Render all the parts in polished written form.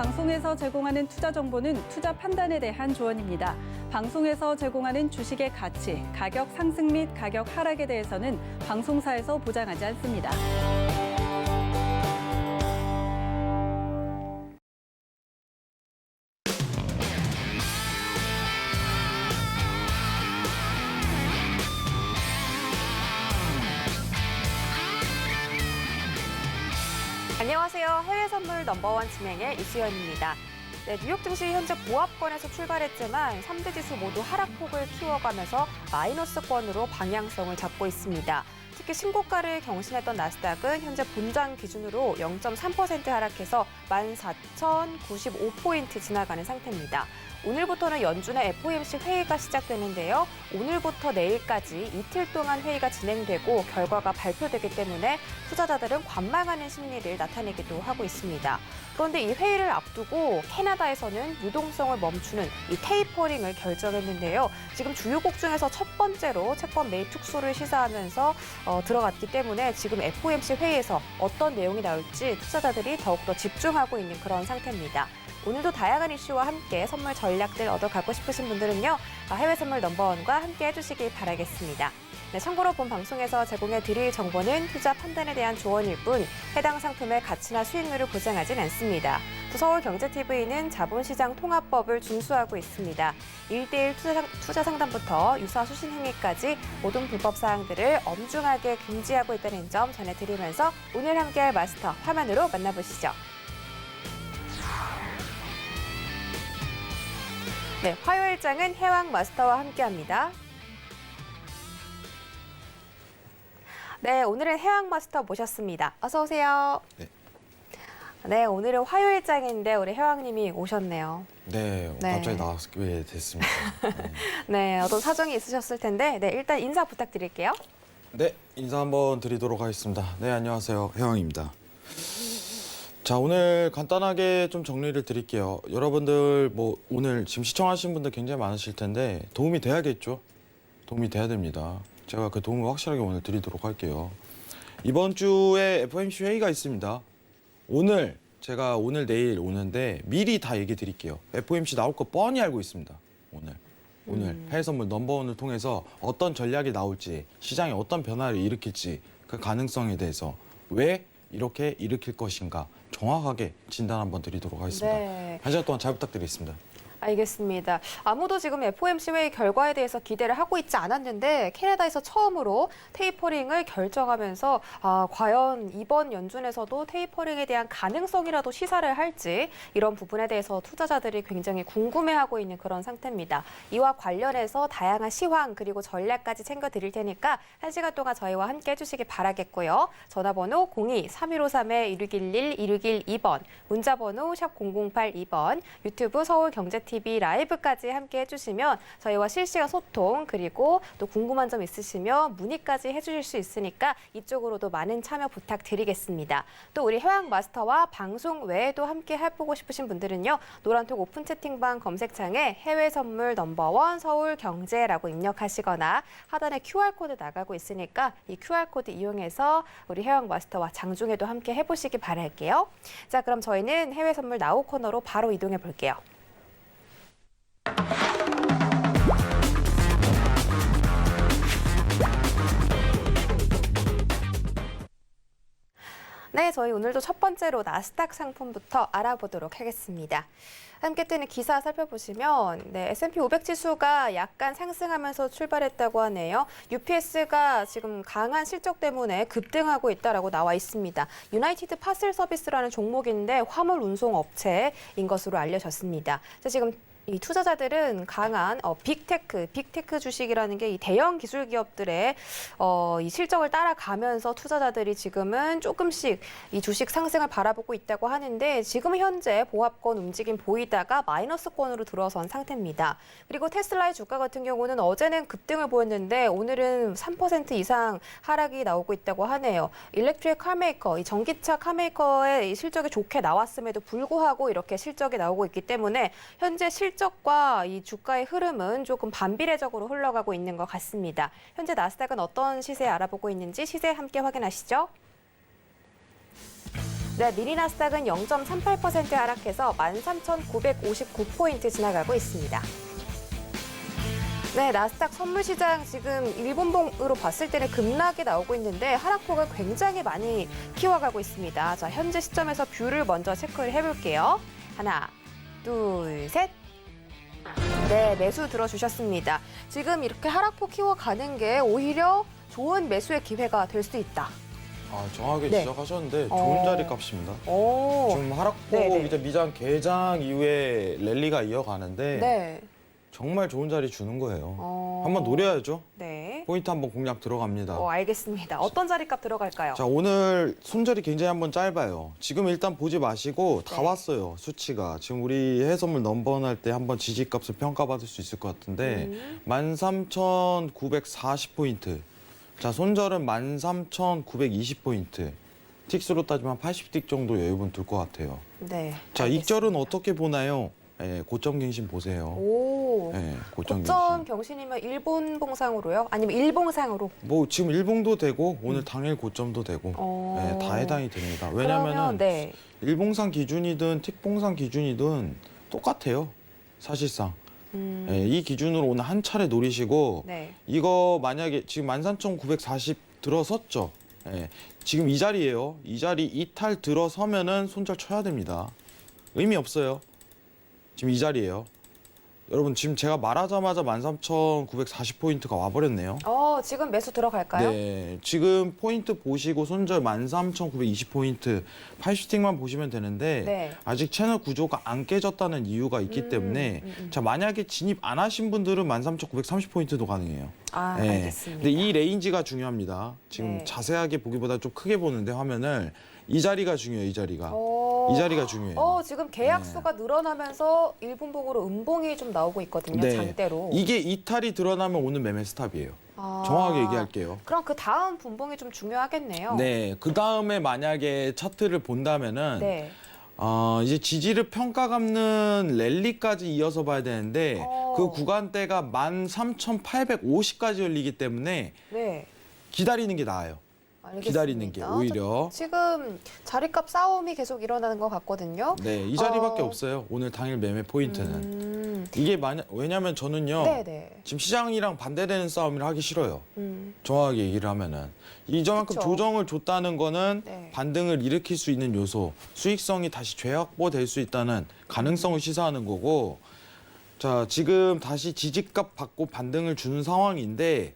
방송에서 제공하는 투자 정보는 투자 판단에 대한 조언입니다. 방송에서 제공하는 주식의 가치, 가격 상승 및 가격 하락에 대해서는 방송사에서 보장하지 않습니다. 안녕하세요. 해외 선물 넘버원 진행의 이수연입니다. 네, 뉴욕 증시 현재 보합권에서 출발했지만 3대 지수 모두 하락폭을 키워가면서 마이너스권으로 방향성을 잡고 있습니다. 특히 신고가를 경신했던 나스닥은 현재 본장 기준으로 0.3% 하락해서 14,095포인트 지나가는 상태입니다. 오늘부터는 연준의 FOMC 회의가 시작되는데요. 오늘부터 내일까지 이틀 동안 회의가 진행되고 결과가 발표되기 때문에 투자자들은 관망하는 심리를 나타내기도 하고 있습니다. 그런데 이 회의를 앞두고 캐나다에서는 유동성을 멈추는 이 테이퍼링을 결정했는데요. 지금 주요국 중에서 첫 번째로 채권 매입 축소를 시사하면서 들어갔기 때문에 지금 FOMC 회의에서 어떤 내용이 나올지 투자자들이 더욱더 집중하고 있는 그런 상태입니다. 오늘도 다양한 이슈와 함께 선물 전략들 얻어가고 싶으신 분들은요. 해외 선물 넘버원과 함께 해주시기 바라겠습니다. 네, 참고로 본 방송에서 제공해드릴 정보는 투자 판단에 대한 조언일 뿐 해당 상품의 가치나 수익률을 보장하진 않습니다. 또 서울경제TV는 자본시장 통합법을 준수하고 있습니다. 1:1 투자 상담부터 유사 수신 행위까지 모든 불법 사항들을 엄중하게 금지하고 있다는 점 전해드리면서 오늘 함께할 마스터 화면으로 만나보시죠. 네, 화요일장은 해왕 마스터와 함께합니다. 네, 오늘은 해왕 마스터 모셨습니다. 어서 오세요. 네, 오늘은 화요일장인데 우리 해왕님이 오셨네요. 네, 갑자기 나왔게 됐습니다. 네, 어떤 사정이 있으셨을 텐데 일단 인사 부탁드릴게요. 네, 인사 한번 드리도록 하겠습니다. 네, 안녕하세요. 해왕입니다. 자, 오늘 간단하게 좀 정리를 드릴게요. 여러분들 오늘 지금 시청하신 분들 굉장히 많으실 텐데 도움이 돼야겠죠? 도움이 돼야 됩니다. 제가 그 도움을 확실하게 오늘 드리도록 할게요. 이번 주에 FOMC 회의가 있습니다. 제가 오늘 내일 오는데 미리 다 얘기 드릴게요. FOMC 나올 거 뻔히 알고 있습니다. 오늘 해외 선물 넘버원을 통해서 어떤 전략이 나올지, 시장에 어떤 변화를 일으킬지 그 가능성에 대해서 왜 이렇게 일으킬 것인가 정확하게 진단 한번 드리도록 하겠습니다. 네. 한 시간 동안 잘 부탁드리겠습니다. 알겠습니다. 아무도 지금 FOMC 회의 결과에 대해서 기대를 하고 있지 않았는데 캐나다에서 처음으로 테이퍼링을 결정하면서 과연 이번 연준에서도 테이퍼링에 대한 가능성이라도 시사를 할지 이런 부분에 대해서 투자자들이 굉장히 궁금해하고 있는 그런 상태입니다. 이와 관련해서 다양한 시황 그리고 전략까지 챙겨드릴 테니까 1시간 동안 저희와 함께 해주시기 바라겠고요. 전화번호 02-3153-1611-1612번, 문자번호 샵 0082번, 유튜브 서울경제TV 라이브까지 함께 해주시면 저희와 실시간 소통 그리고 또 궁금한 점 있으시면 문의까지 해주실 수 있으니까 이쪽으로도 많은 참여 부탁드리겠습니다. 또 우리 해왕 마스터와 방송 외에도 함께 해보고 싶으신 분들은요. 노란톡 오픈 채팅방 검색창에 해외 선물 넘버원 서울경제라고 입력하시거나 하단에 QR코드 나가고 있으니까 이 QR코드 이용해서 우리 해왕 마스터와 장중에도 함께 해보시기 바랄게요. 자, 그럼 저희는 해외 선물 나우 코너로 바로 이동해 볼게요. 네, 저희 오늘도 첫 번째로 나스닥 상품부터 알아보도록 하겠습니다. 함께 뜨는 기사 살펴보시면 S&P 500 지수가 약간 상승하면서 출발했다고 하네요. UPS가 지금 강한 실적 때문에 급등하고 있다라고 나와 있습니다. 유나이티드 파슬 서비스라는 종목인데 화물 운송 업체인 것으로 알려졌습니다. 자, 지금 이 투자자들은 강한 빅테크 주식이라는 게 이 대형 기술 기업들의 이 실적을 따라가면서 투자자들이 지금은 조금씩 이 주식 상승을 바라보고 있다고 하는데 지금 현재 보합권 움직임 보이다가 마이너스권으로 들어선 상태입니다. 그리고 테슬라의 주가 같은 경우는 어제는 급등을 보였는데 오늘은 3% 이상 하락이 나오고 있다고 하네요. 일렉트릭 카메이커, 이 전기차 카메이커의 이 실적이 좋게 나왔음에도 불구하고 이렇게 실적이 나오고 있기 때문에 현재 실적과 이 주가의 흐름은 조금 반비례적으로 흘러가고 있는 것 같습니다. 현재 나스닥은 어떤 시세 알아보고 있는지 시세 함께 확인하시죠. 네, 미리 나스닥은 0.38% 하락해서 13,959포인트 지나가고 있습니다. 네, 나스닥 선물시장 지금 일본봉으로 봤을 때는 급락이 나오고 있는데 하락폭을 굉장히 많이 키워가고 있습니다. 자, 현재 시점에서 뷰를 먼저 체크를 해볼게요. 하나, 둘, 셋. 네, 매수 들어주셨습니다. 지금 이렇게 하락폭 키워가는 게 오히려 좋은 매수의 기회가 될 수도 있다. 아, 정확하게 네. 지적하셨는데 좋은 자리 값입니다. 오, 지금 하락폭 네네. 이제 미장 개장 이후에 랠리가 이어가는데 네. 정말 좋은 자리 주는 거예요. 어, 한번 노려야죠. 네. 포인트 한번 공략 들어갑니다. 알겠습니다. 어떤 자리값 들어갈까요? 자, 오늘 손절이 굉장히 한번 짧아요. 지금 일단 보지 마시고 다 네. 왔어요, 수치가. 지금 우리 해외선물 넘버원 할 때 한번 지지값을 평가받을 수 있을 것 같은데 13,940포인트. 자, 손절은 13,920포인트. 틱스로 따지면 80틱 정도 여유분 둘 것 같아요. 네. 자, 알겠습니다. 익절은 어떻게 보나요? 고점 갱신 보세요. 오, 고점 고점 갱신. 경신이면 일본 봉상으로요? 아니면 일봉상으로? 뭐 지금 일봉도 되고 오늘 당일 고점도 되고 다 해당이 됩니다. 왜냐면은 그러면, 네. 일봉상 기준이든 틱봉상 기준이든 똑같아요. 사실상. 이 기준으로 오늘 한 차례 노리시고 네. 이거 만약에 지금 13,940 들어섰죠. 지금 이 자리예요. 이 자리 이탈 들어서면은 손절 쳐야 됩니다. 의미 없어요. 지금 이 자리예요. 여러분 지금 제가 말하자마자 13,940포인트가 와버렸네요. 지금 매수 들어갈까요? 네, 지금 포인트 보시고 손절 13,920포인트 80틱만 보시면 되는데 네. 아직 채널 구조가 안 깨졌다는 이유가 있기 때문에 자, 만약에 진입 안 하신 분들은 13,930포인트도 가능해요. 알겠습니다. 근데 이 레인지가 중요합니다. 지금 네. 자세하게 보기보다 좀 크게 보는데 화면을 이 자리가 중요해요. 이 자리가. 이 자리가 중요해요. 지금 계약수가 늘어나면서 일본봉으로 음봉이 좀 나오고 있거든요. 네. 장대로. 이게 이탈이 드러나면 오늘 매매 스탑이에요. 정확하게 얘기할게요. 그럼 그 다음 분봉이 좀 중요하겠네요. 네, 그 다음에 만약에 차트를 본다면은 네. 이제 지지를 평가갚는 랠리까지 이어서 봐야 되는데 그 구간대가 13,850까지 열리기 때문에 네. 기다리는 게 나아요. 알겠습니다. 기다리는 게 오히려. 지금 자리값 싸움이 계속 일어나는 것 같거든요. 네, 이 자리밖에 없어요. 오늘 당일 매매 포인트는. 이게 왜냐면 저는요. 네네. 지금 시장이랑 반대되는 싸움을 하기 싫어요. 음. 정확하게 얘기를 하면은 이만큼 그쵸. 조정을 줬다는 거는 네. 반등을 일으킬 수 있는 요소, 수익성이 다시 재확보될 수 있다는 가능성을 시사하는 거고, 자, 지금 다시 지지값 받고 반등을 주는 상황인데,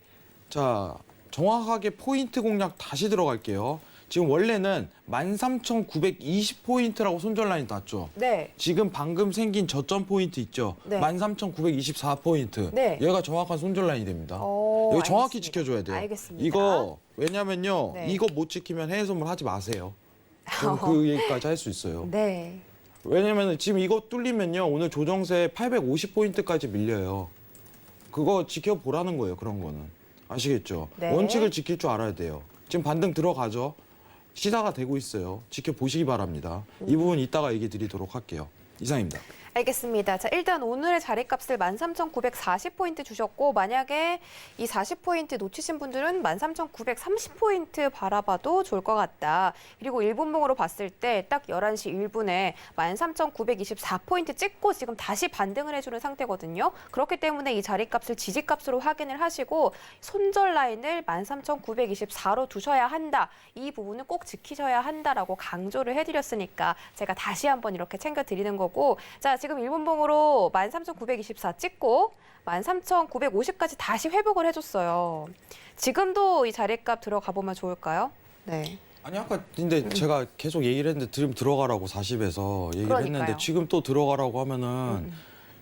자, 정확하게 포인트 공략 다시 들어갈게요. 지금 원래는 13,920포인트라고 손절 라인 땄죠. 네. 지금 방금 생긴 저점 포인트 있죠. 네. 13,924포인트. 네. 얘가 정확한 손절 라인이 됩니다. 여기 정확히 알겠습니다. 지켜줘야 돼요. 알겠습니다. 이거 왜냐면요. 네. 이거 못 지키면 해외 선물 하지 마세요. 저는 그 얘기까지 할 수 있어요. 네. 왜냐면 지금 이거 뚫리면요. 오늘 조정세 850포인트까지 밀려요. 그거 지켜보라는 거예요. 그런 거는. 아시겠죠? 네. 원칙을 지킬 줄 알아야 돼요. 지금 반등 들어가죠. 시사가 되고 있어요. 지켜보시기 바랍니다. 이 부분 이따가 얘기 드리도록 할게요. 이상입니다. 알겠습니다. 자, 일단 오늘의 자리값을 13,940포인트 주셨고 만약에 이 40포인트 놓치신 분들은 13,930포인트 바라봐도 좋을 것 같다. 그리고 일본봉으로 봤을 때 딱 11시 1분에 13,924포인트 찍고 지금 다시 반등을 해주는 상태거든요. 그렇기 때문에 이 자리값을 지지값으로 확인을 하시고 손절 라인을 13,924로 두셔야 한다. 이 부분은 꼭 지키셔야 한다라고 강조를 해드렸으니까 제가 다시 한번 이렇게 챙겨드리는 거고 자, 지금 일본봉으로 13,924 찍고 13,950까지 다시 회복을 해줬어요. 지금도 이 자리값 들어가 보면 좋을까요? 네. 아니 아까 근데 제가 계속 얘기를 했는데 지금 들어가라고 40에서 얘기를 그러니까요. 했는데 지금 또 들어가라고 하면은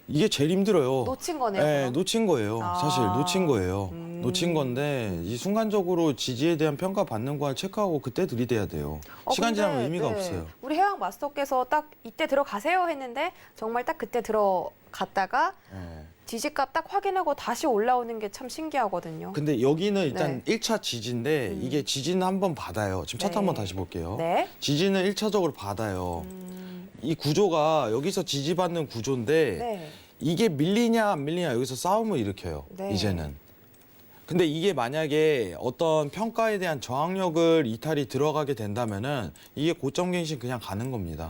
이게 제일 힘들어요. 놓친 거네요. 네, 그럼? 놓친 거예요. 사실 놓친 거예요. 음. 놓친 건데 이 순간적으로 지지에 대한 평가 받는 거 체크하고 그때 들이대야 돼요. 시간 근데, 지나면 의미가 없어요. 우리 해왕 마스터께서 딱 이때 들어가세요 했는데 정말 딱 그때 들어갔다가 네. 지지값 딱 확인하고 다시 올라오는 게 참 신기하거든요. 근데 여기는 일단 네. 1차 지지인데 이게 지지는 한번 받아요. 지금 차트 네. 한번 다시 볼게요. 네. 지지는 1차적으로 받아요. 이 구조가 여기서 지지받는 구조인데 네. 이게 밀리냐 안 밀리냐 여기서 싸움을 일으켜요. 네. 이제는. 근데 이게 만약에 어떤 평가에 대한 저항력을 이탈이 들어가게 된다면은 이게 고점갱신 그냥 가는 겁니다.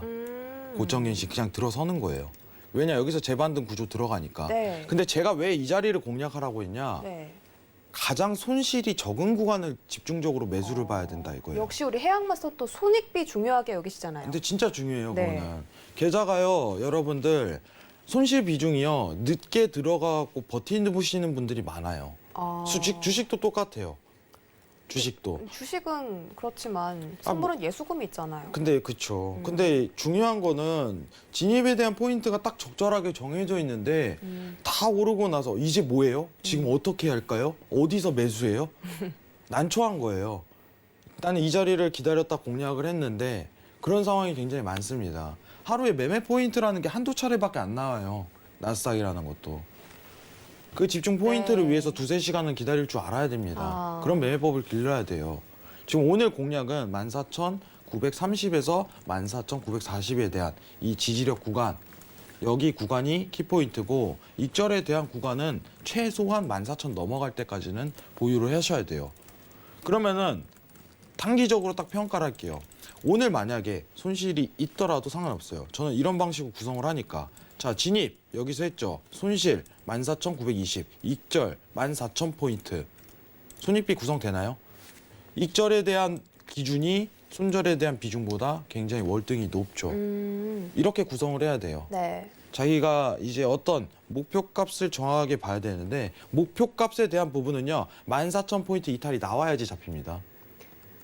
고점갱신 그냥 들어서는 거예요. 왜냐 여기서 재반등 구조 들어가니까. 네. 근데 제가 왜 이 자리를 공략하라고 했냐? 네. 가장 손실이 적은 구간을 집중적으로 매수를 봐야 된다 이거예요. 역시 우리 해양마스터 또 손익비 중요하게 여기시잖아요. 근데 진짜 중요해요, 네. 그거는. 계좌가요, 여러분들 손실 비중이요 늦게 들어가고 버티시는 분들이 많아요. 주식도 똑같아요. 주식도. 주식은 그렇지만 선물은 예수금이 있잖아요. 근데 그쵸. 근데 중요한 거는 진입에 대한 포인트가 딱 적절하게 정해져 있는데 다 오르고 나서 이제 뭐예요? 지금 어떻게 할까요? 어디서 매수해요? 난처한 거예요. 나는 이 자리를 기다렸다 공략을 했는데 그런 상황이 굉장히 많습니다. 하루에 매매 포인트라는 게 한두 차례밖에 안 나와요. 나스닥이라는 것도. 그 집중 포인트를 네. 위해서 2~3시간은 기다릴 줄 알아야 됩니다. 그런 매매법을 길러야 돼요. 지금 오늘 공략은 14,930에서 14,940에 대한 이 지지력 구간, 여기 구간이 키포인트고 익절에 대한 구간은 최소한 14,000 넘어갈 때까지는 보유를 하셔야 돼요. 그러면은 단기적으로 딱 평가를 할게요. 오늘 만약에 손실이 있더라도 상관없어요. 저는 이런 방식으로 구성을 하니까 자, 진입 여기서 했죠. 손실 14,920, 익절 14,000포인트. 손익비 구성되나요? 익절에 대한 기준이 손절에 대한 비중보다 굉장히 월등히 높죠. 이렇게 구성을 해야 돼요. 네. 자기가 이제 어떤 목표값을 정확하게 봐야 되는데 목표값에 대한 부분은요. 14,000포인트 이탈이 나와야지 잡힙니다.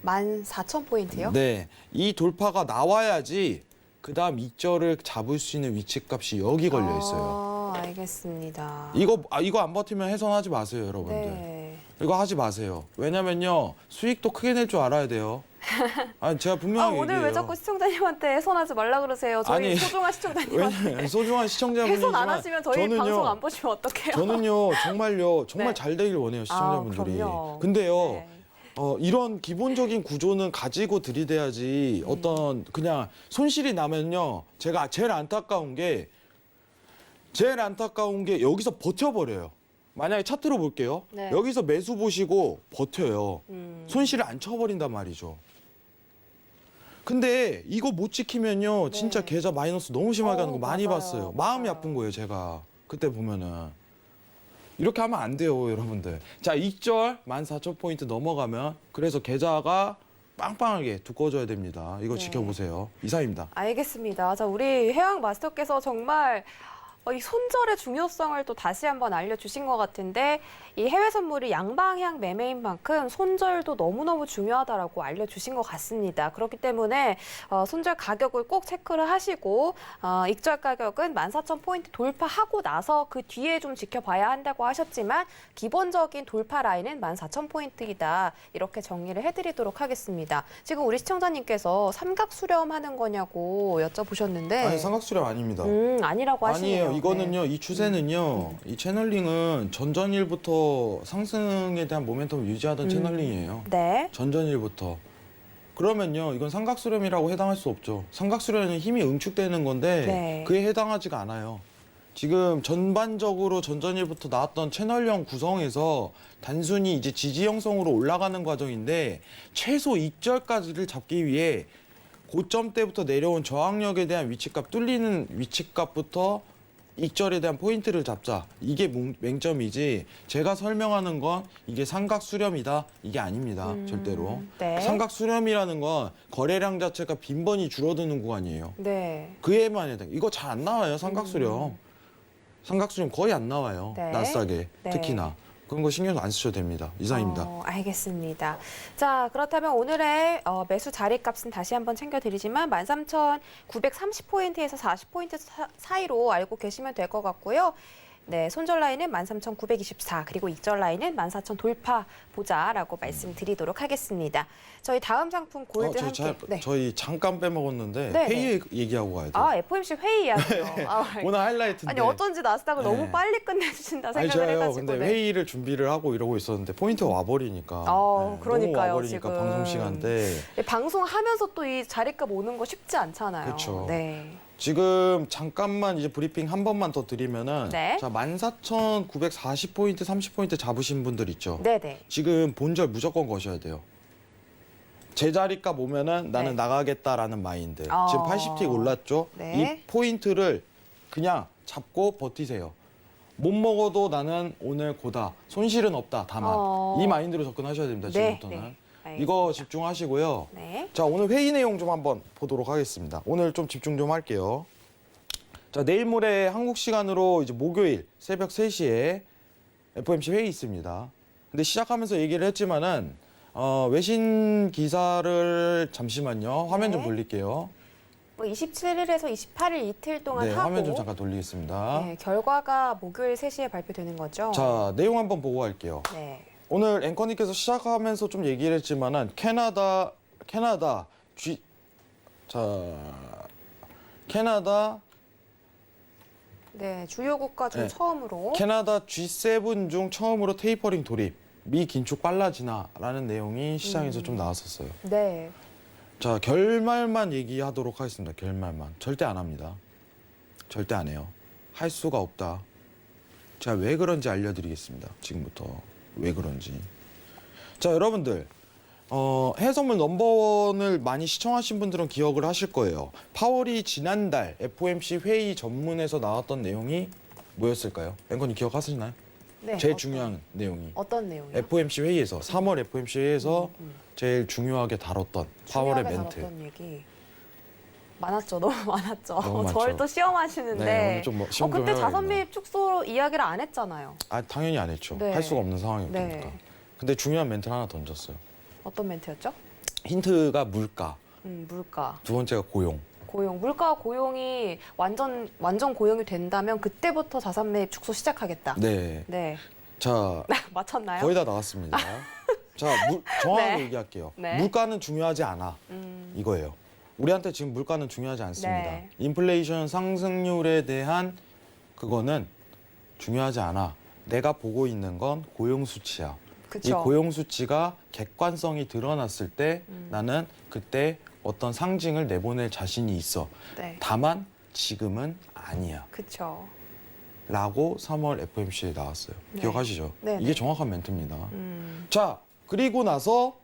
14,000포인트요? 네. 이 돌파가 나와야지 그다음 익절을 잡을 수 있는 위치값이 여기 걸려 있어요. 알겠습니다. 이거 안 버티면 해선하지 마세요, 여러분들. 네. 이거 하지 마세요. 왜냐면요. 수익도 크게 낼 줄 알아야 돼요. 아니, 제가 분명하게 오늘 얘기해요. 왜 자꾸 시청자님한테 해선하지 말라 그러세요? 저희 아니, 소중한 시청자님한테. 왜냐면 소중한 시청자분이지만 해선 안 하시면 저희 저는요, 방송 안 보시면 어떡해요? 저는요, 정말 네. 잘 되길 원해요, 시청자분들이. 그럼요. 근데요. 네. 이런 기본적인 구조는 가지고 들이대야지 어떤 그냥 손실이 나면요. 제가 제일 안타까운 게 여기서 버텨버려요. 만약에 차트로 볼게요. 네. 여기서 매수 보시고 버텨요. 손실을 안 쳐버린단 말이죠. 근데 이거 못 지키면요. 진짜 네. 계좌 마이너스 너무 심하게 하는 거 많이 맞아요. 봤어요. 마음이 맞아요. 아픈 거예요, 제가. 그때 보면은. 이렇게 하면 안 돼요, 여러분들. 자, 익절 14,000포인트 넘어가면 그래서 계좌가 빵빵하게 두꺼워져야 됩니다. 이거 네. 지켜보세요. 이상입니다. 알겠습니다. 자, 우리 해양 마스터께서 정말 이 손절의 중요성을 또 다시 한번 알려주신 것 같은데 이 해외 선물이 양방향 매매인 만큼 손절도 너무너무 중요하다라고 알려주신 것 같습니다. 그렇기 때문에 손절 가격을 꼭 체크를 하시고 익절 가격은 14,000포인트 돌파하고 나서 그 뒤에 좀 지켜봐야 한다고 하셨지만 기본적인 돌파 라인은 14,000포인트이다. 이렇게 정리를 해드리도록 하겠습니다. 지금 우리 시청자님께서 삼각 수렴하는 거냐고 여쭤보셨는데 아니, 삼각수렴 아닙니다. 아니라고 하시네요. 아니에요. 이거는요, 이 추세는요, 이 채널링은 전전일부터 상승에 대한 모멘텀을 유지하던 채널링이에요. 네. 전전일부터. 그러면요, 이건 삼각수렴이라고 해당할 수 없죠. 삼각수렴은 힘이 응축되는 건데 네. 그에 해당하지가 않아요. 지금 전반적으로 전전일부터 나왔던 채널형 구성에서 단순히 이제 지지 형성으로 올라가는 과정인데 최소 익절까지를 잡기 위해 고점 때부터 내려온 저항력에 대한 위치값, 뚫리는 위치값부터 익절에 대한 포인트를 잡자. 이게 맹점이지. 제가 설명하는 건 이게 삼각 수렴이다. 이게 아닙니다. 절대로. 네. 삼각 수렴이라는 건 거래량 자체가 빈번히 줄어드는 구간이에요. 네. 그에만 해당. 이거 잘 안 나와요. 삼각 수렴. 삼각 수렴 거의 안 나와요. 네. 나스닥에 네. 특히나. 그런 거 신경 안 쓰셔도 됩니다. 이상입니다. 알겠습니다. 자, 그렇다면 오늘의 매수 자리값은 다시 한번 챙겨드리지만 13,930포인트에서 40포인트 사이로 알고 계시면 될 것 같고요. 네, 손절 라인은 13,924 그리고 익절 라인은 14,000 돌파 보자라고 말씀드리도록 하겠습니다. 저희 다음 상품 골드 함께. 네. 저희 잠깐 빼먹었는데 네, 회의 얘기하고 가야 돼요. FOMC 회의 이야기요. 오늘 하이라이트인데. 아니 어쩐지 나스닥을 네. 너무 빨리 끝내주신다 아니, 생각을 저요. 해가지고. 근데 네. 회의를 준비를 하고 이러고 있었는데 포인트가 와버리니까. 그러니까요, 너무 와버리니까 지금. 방송 시간대. 방송하면서 또 이 자리값 오는 거 쉽지 않잖아요. 그쵸. 네. 지금 잠깐만 이제 브리핑 한 번만 더 드리면은 네. 자, 14,940포인트, 30포인트 잡으신 분들 있죠. 네네. 지금 본절 무조건 거셔야 돼요. 제자리값 오면은 나는 네. 나가겠다라는 마인드. 어. 지금 80틱 올랐죠? 네. 이 포인트를 그냥 잡고 버티세요. 못 먹어도 나는 오늘 고다. 손실은 없다. 다만. 이 마인드로 접근하셔야 됩니다. 네, 지금부터는. 네. 이거 집중하시고요. 네. 자, 오늘 회의 내용 좀 한번 보도록 하겠습니다. 오늘 좀 집중 좀 할게요. 자, 내일 모레 한국 시간으로 이제 목요일 새벽 3시에 FOMC 회의 있습니다. 근데 시작하면서 얘기를 했지만은 외신 기사를 잠시만요. 화면 좀 네. 돌릴게요. 뭐 27일에서 28일 이틀 동안 네, 하고 화면 좀 잠깐 돌리겠습니다. 네, 결과가 목요일 3시에 발표되는 거죠. 자, 내용 한번 보고 갈게요. 네. 오늘 앵커님께서 시작하면서 좀 얘기를 했지만은 캐나다 네, 주요 국가 중 네. 처음으로 캐나다 G7 중 처음으로 테이퍼링 돌입, 미 긴축 빨라지나라는 내용이 시장에서 좀 나왔었어요. 네. 자, 결말만 얘기하도록 하겠습니다. 결말만. 절대 안 합니다. 절대 안 해요. 할 수가 없다. 제가 왜 그런지 알려드리겠습니다. 지금부터. 왜 그런지. 자, 여러분들. 해외선물 넘버원을 많이 시청하신 분들은 기억을 하실 거예요. 파월이 지난달 FOMC 회의 전문에서 나왔던 내용이 뭐였을까요? 앵커님 기억하시나요? 네. 제일 중요한 내용이. 어떤 내용이요? FOMC 회의에서 3월 FOMC 회의에서 제일 중요하게 다뤘던 파월의 중요하게 멘트. 다뤘던 얘기 많았죠. 너무 많았죠. 너무 많죠. 저를 또 시험하시는데. 네, 오늘 좀 시험 좀 그때 해야겠네요. 자선매입 축소 이야기를 안 했잖아요. 아, 당연히 안 했죠. 네. 할 수가 없는 상황이었으니까. 네. 근데 중요한 멘트를 하나 던졌어요. 어떤 멘트였죠? 힌트가 물가, 물가, 두 번째가 고용. 고용. 물가와 고용이 완전 고용이 된다면 그때부터 자산매입 축소 시작하겠다. 네. 네. 자, 맞췄나요? 거의 다 나왔습니다. 자, 정확하게 네. 얘기할게요. 네. 물가는 중요하지 않아. 이거예요. 우리한테 지금 물가는 중요하지 않습니다. 네. 인플레이션 상승률에 대한 그거는 중요하지 않아. 내가 보고 있는 건 고용 수치야. 이 그쵸. 고용 수치가 객관성이 드러났을 때 나는 그때 어떤 상징을 내보낼 자신이 있어. 네. 다만 지금은 아니야. 그쵸. 라고 3월 FOMC에 나왔어요. 네. 기억하시죠? 네, 이게 네. 정확한 멘트입니다. 음. 자, 그리고 나서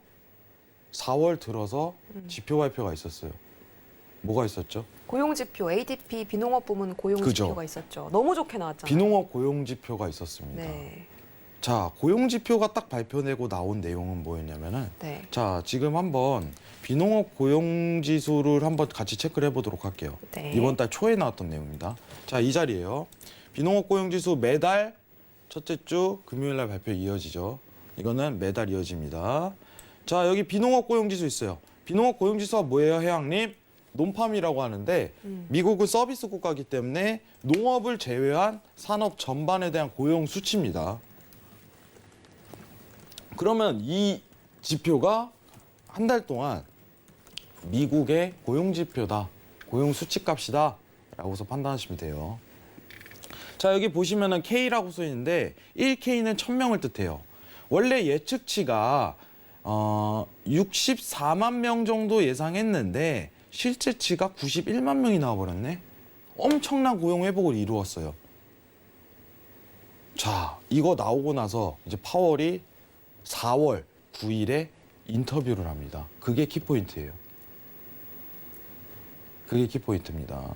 4월 들어서 지표 발표가 있었어요. 뭐가 있었죠? 고용 지표, ADP 비농업 부문 고용 그죠. 지표가 있었죠. 너무 좋게 나왔잖아요. 비농업 고용 지표가 있었습니다. 네. 자, 고용 지표가 딱 발표되고 나온 내용은 뭐였냐면은 네. 자, 지금 한번 비농업 고용 지수를 한번 같이 체크를 해보도록 할게요. 네. 이번 달 초에 나왔던 내용입니다. 자, 이 자리에요. 비농업 고용 지수 매달 첫째 주 금요일 날 발표 이어지죠. 이거는 매달 이어집니다. 자, 여기 비농업 고용 지수 있어요. 비농업 고용 지수가 뭐예요, 회장님? 논팜이라고 하는데 미국은 서비스 국가이기 때문에 농업을 제외한 산업 전반에 대한 고용 수치입니다. 그러면 이 지표가 한 달 동안 미국의 고용 지표다, 고용 수치 값이다 라고서 판단하시면 돼요. 자, 여기 보시면은 K라고 써 있는데 1K는 1000명을 뜻해요. 원래 예측치가 64만 명 정도 예상했는데 실제치가 91만 명이 나와버렸네. 엄청난 고용 회복을 이루었어요. 자, 이거 나오고 나서 이제 파월이 4월 9일에 인터뷰를 합니다. 그게 키포인트예요. 그게 키포인트입니다.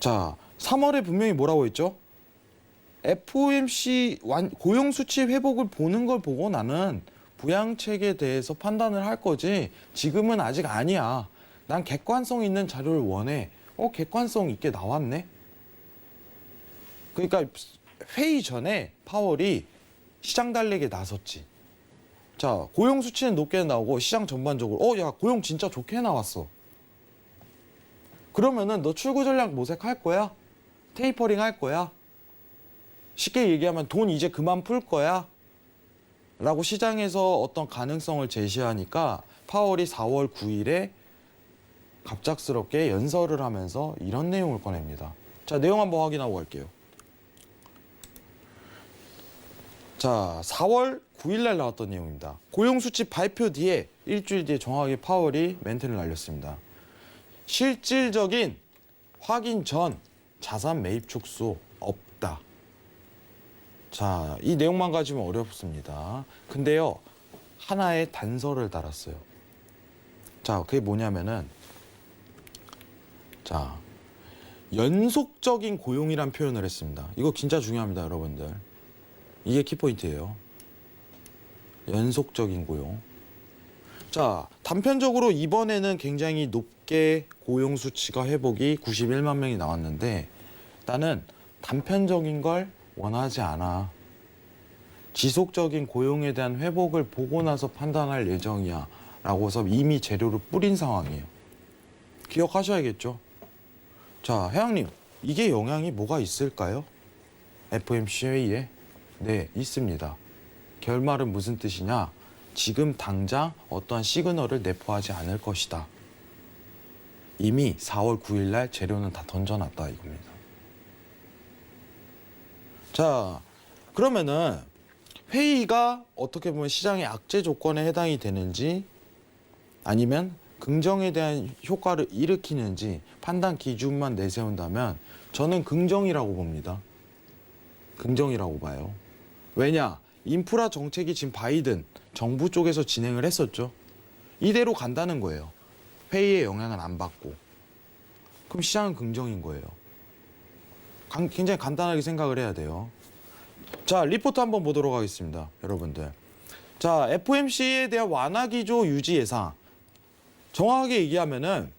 자, 3월에 분명히 뭐라고 했죠? FOMC 고용 수치 회복을 보는 걸 보고 나는 부양책에 대해서 판단을 할 거지 지금은 아직 아니야. 난 객관성 있는 자료를 원해. 객관성 있게 나왔네. 그러니까 회의 전에 파월이 시장 달래기에 나섰지. 자, 고용 수치는 높게 나오고 시장 전반적으로 야, 고용 진짜 좋게 나왔어. 그러면은 너 출구 전략 모색할 거야? 테이퍼링 할 거야? 쉽게 얘기하면 돈 이제 그만 풀 거야? 라고 시장에서 어떤 가능성을 제시하니까 파월이 4월 9일에 갑작스럽게 연설을 하면서 이런 내용을 꺼냅니다. 자, 내용 한번 확인하고 갈게요. 자, 4월 9일 날 나왔던 내용입니다. 고용 수치 발표 뒤에 일주일 뒤에 정확하게 파월이 멘트를 날렸습니다. 실질적인 확인 전 자산 매입 축소 없다. 자, 이 내용만 가지면 어렵습니다. 근데요, 하나의 단서를 달았어요. 자, 그게 뭐냐면은, 자, 연속적인 고용이란 표현을 했습니다. 이거 진짜 중요합니다, 여러분들. 이게 키포인트예요. 연속적인 고용. 자, 단편적으로 이번에는 굉장히 높게 고용 수치가 회복이 91만 명이 나왔는데 나는 단편적인 걸 원하지 않아. 지속적인 고용에 대한 회복을 보고 나서 판단할 예정이야. 라고서 이미 재료를 뿌린 상황이에요. 기억하셔야겠죠? 자, 회장님, 이게 영향이 뭐가 있을까요? FOMC 회의에? 네, 있습니다. 결말은 무슨 뜻이냐? 지금 당장 어떠한 시그널을 내포하지 않을 것이다. 이미 4월 9일 날 재료는 다 던져놨다 이겁니다. 자, 그러면은 회의가 어떻게 보면 시장의 악재 조건에 해당이 되는지 아니면 긍정에 대한 효과를 일으키는지 판단 기준만 내세운다면 저는 긍정이라고 봅니다. 긍정이라고 봐요. 왜냐? 인프라 정책이 지금 바이든 정부 쪽에서 진행을 했었죠. 이대로 간다는 거예요. 회의의 영향은 안 받고. 그럼 시장은 긍정인 거예요. 굉장히 간단하게 생각을 해야 돼요. 자, 리포트 한번 보도록 하겠습니다, 여러분들. 자, FOMC에 대한 완화 기조 유지 예상. 정확하게 얘기하면은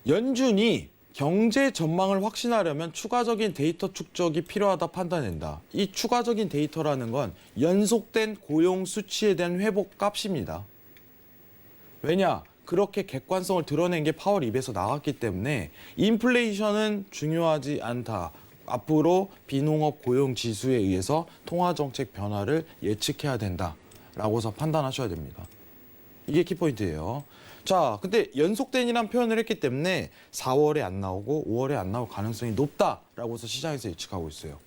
연준이 경제 전망을 확신하려면 추가적인 데이터 축적이 필요하다 판단된다. 이 추가적인 데이터라는 건 연속된 고용 수치에 대한 회복 값입니다. 왜냐? 그렇게 객관성을 드러낸 게 파월 입에서 나왔기 때문에 인플레이션은 중요하지 않다. 앞으로 비농업 고용 지수에 의해서 통화 정책 변화를 예측해야 된다라고서 판단하셔야 됩니다. 이게 키포인트예요. 자, 근데 연속된이란 표현을 했기 때문에 4월에 안 나오고 5월에 안 나올 가능성이 높다라고서 시장에서 예측하고 있어요.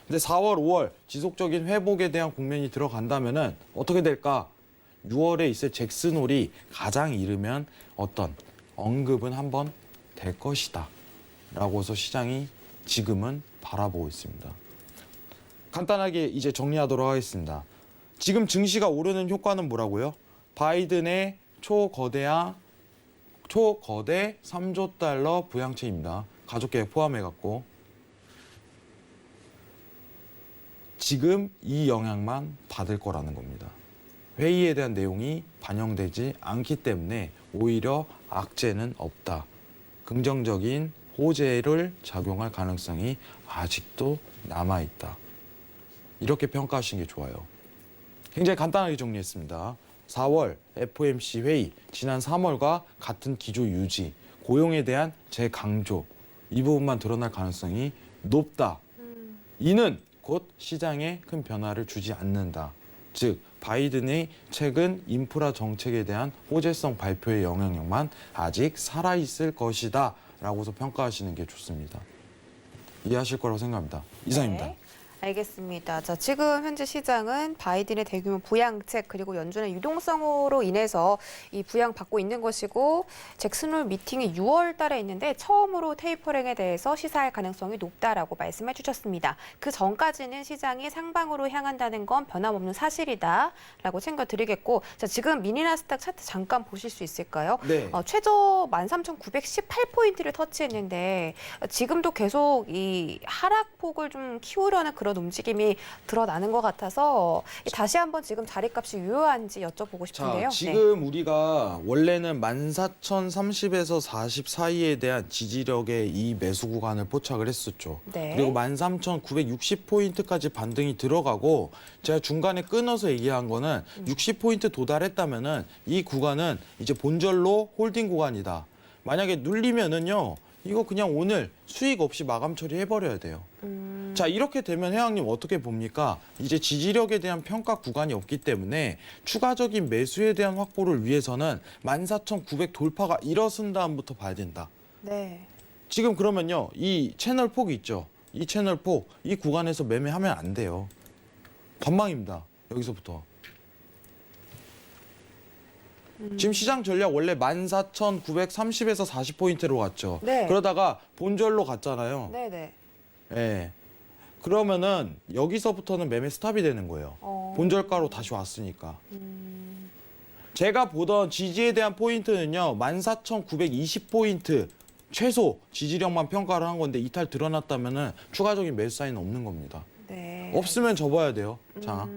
근데 4월, 5월 지속적인 회복에 대한 국면이 들어간다면은 어떻게 될까? 6월에 있을 잭슨홀이 가장 이르면 어떤 언급은 한번 될 것이다. 라고서 시장이 지금은 바라보고 있습니다. 간단하게 이제 정리하도록 하겠습니다. 지금 증시가 오르는 효과는 뭐라고요? 바이든의 초거대 3조 달러 부양책입니다. 가족계획 포함해갖고 지금 이 영향만 받을 거라는 겁니다. 회의에 대한 내용이 반영되지 않기 때문에 오히려 악재는 없다. 긍정적인 호재를 작용할 가능성이 아직도 남아있다. 이렇게 평가하시는 게 좋아요. 굉장히 간단하게 정리했습니다. 4월 FOMC 회의, 지난 3월과 같은 기조 유지, 고용에 대한 재강조, 이 부분만 드러날 가능성이 높다. 이는 곧 시장에 큰 변화를 주지 않는다. 즉, 바이든의 최근 인프라 정책에 대한 호재성 발표의 영향력만 아직 살아있을 것이다. 라고서 평가하시는 게 좋습니다. 이해하실 거라고 생각합니다. 이상입니다. 네. 알겠습니다. 자, 지금 현재 시장은 바이든의 대규모 부양책 그리고 연준의 유동성으로 인해서 이 부양 받고 있는 것이고 잭슨홀 미팅이 6월 달에 있는데 처음으로 테이퍼링에 대해서 시사할 가능성이 높다라고 말씀해 주셨습니다. 그 전까지는 시장이 상방으로 향한다는 건 변함없는 사실이다라고 챙겨드리겠고 자, 지금 미니나스닥 차트 잠깐 보실 수 있을까요? 네. 최저 13,918포인트를 터치했는데 지금도 계속 이 하락폭을 좀 키우려는 그런 움직임이 드러나는 것 같아서 다시 한번 지금 자리값이 유효한지 여쭤보고 싶은데요. 자, 지금 우리가 원래는 14,030에서 40 사이에 대한 지지력의 이 매수 구간을 포착을 했었죠. 네. 그리고 13,960포인트까지 반등이 들어가고 제가 중간에 끊어서 얘기한 거는 60포인트 도달했다면은 이 구간은 이제 본절로 홀딩 구간이다. 만약에 눌리면은요. 이거 그냥 오늘 수익 없이 마감 처리해버려야 돼요. 자, 이렇게 되면 회장님 어떻게 봅니까? 이제 지지력에 대한 평가 구간이 없기 때문에 추가적인 매수에 대한 확보를 위해서는 14,900 돌파가 일어선 다음부터 봐야 된다. 네. 지금 그러면요. 이 채널 폭이 있죠. 이 채널 폭, 이 구간에서 매매하면 안 돼요. 관망입니다. 여기서부터. 지금 시장 전략 원래 14,930에서 40포인트로 갔죠. 네. 그러다가 본절로 갔잖아요. 네네. 예. 그러면은 여기서부터는 매매 스탑이 되는 거예요. 본절가로 다시 왔으니까. 제가 보던 지지에 대한 포인트는요. 14,920포인트 최소 지지력만 평가를 한 건데 이탈 드러났다면은 추가적인 매수 사인은 없는 겁니다. 네. 없으면 접어야 돼요. 자,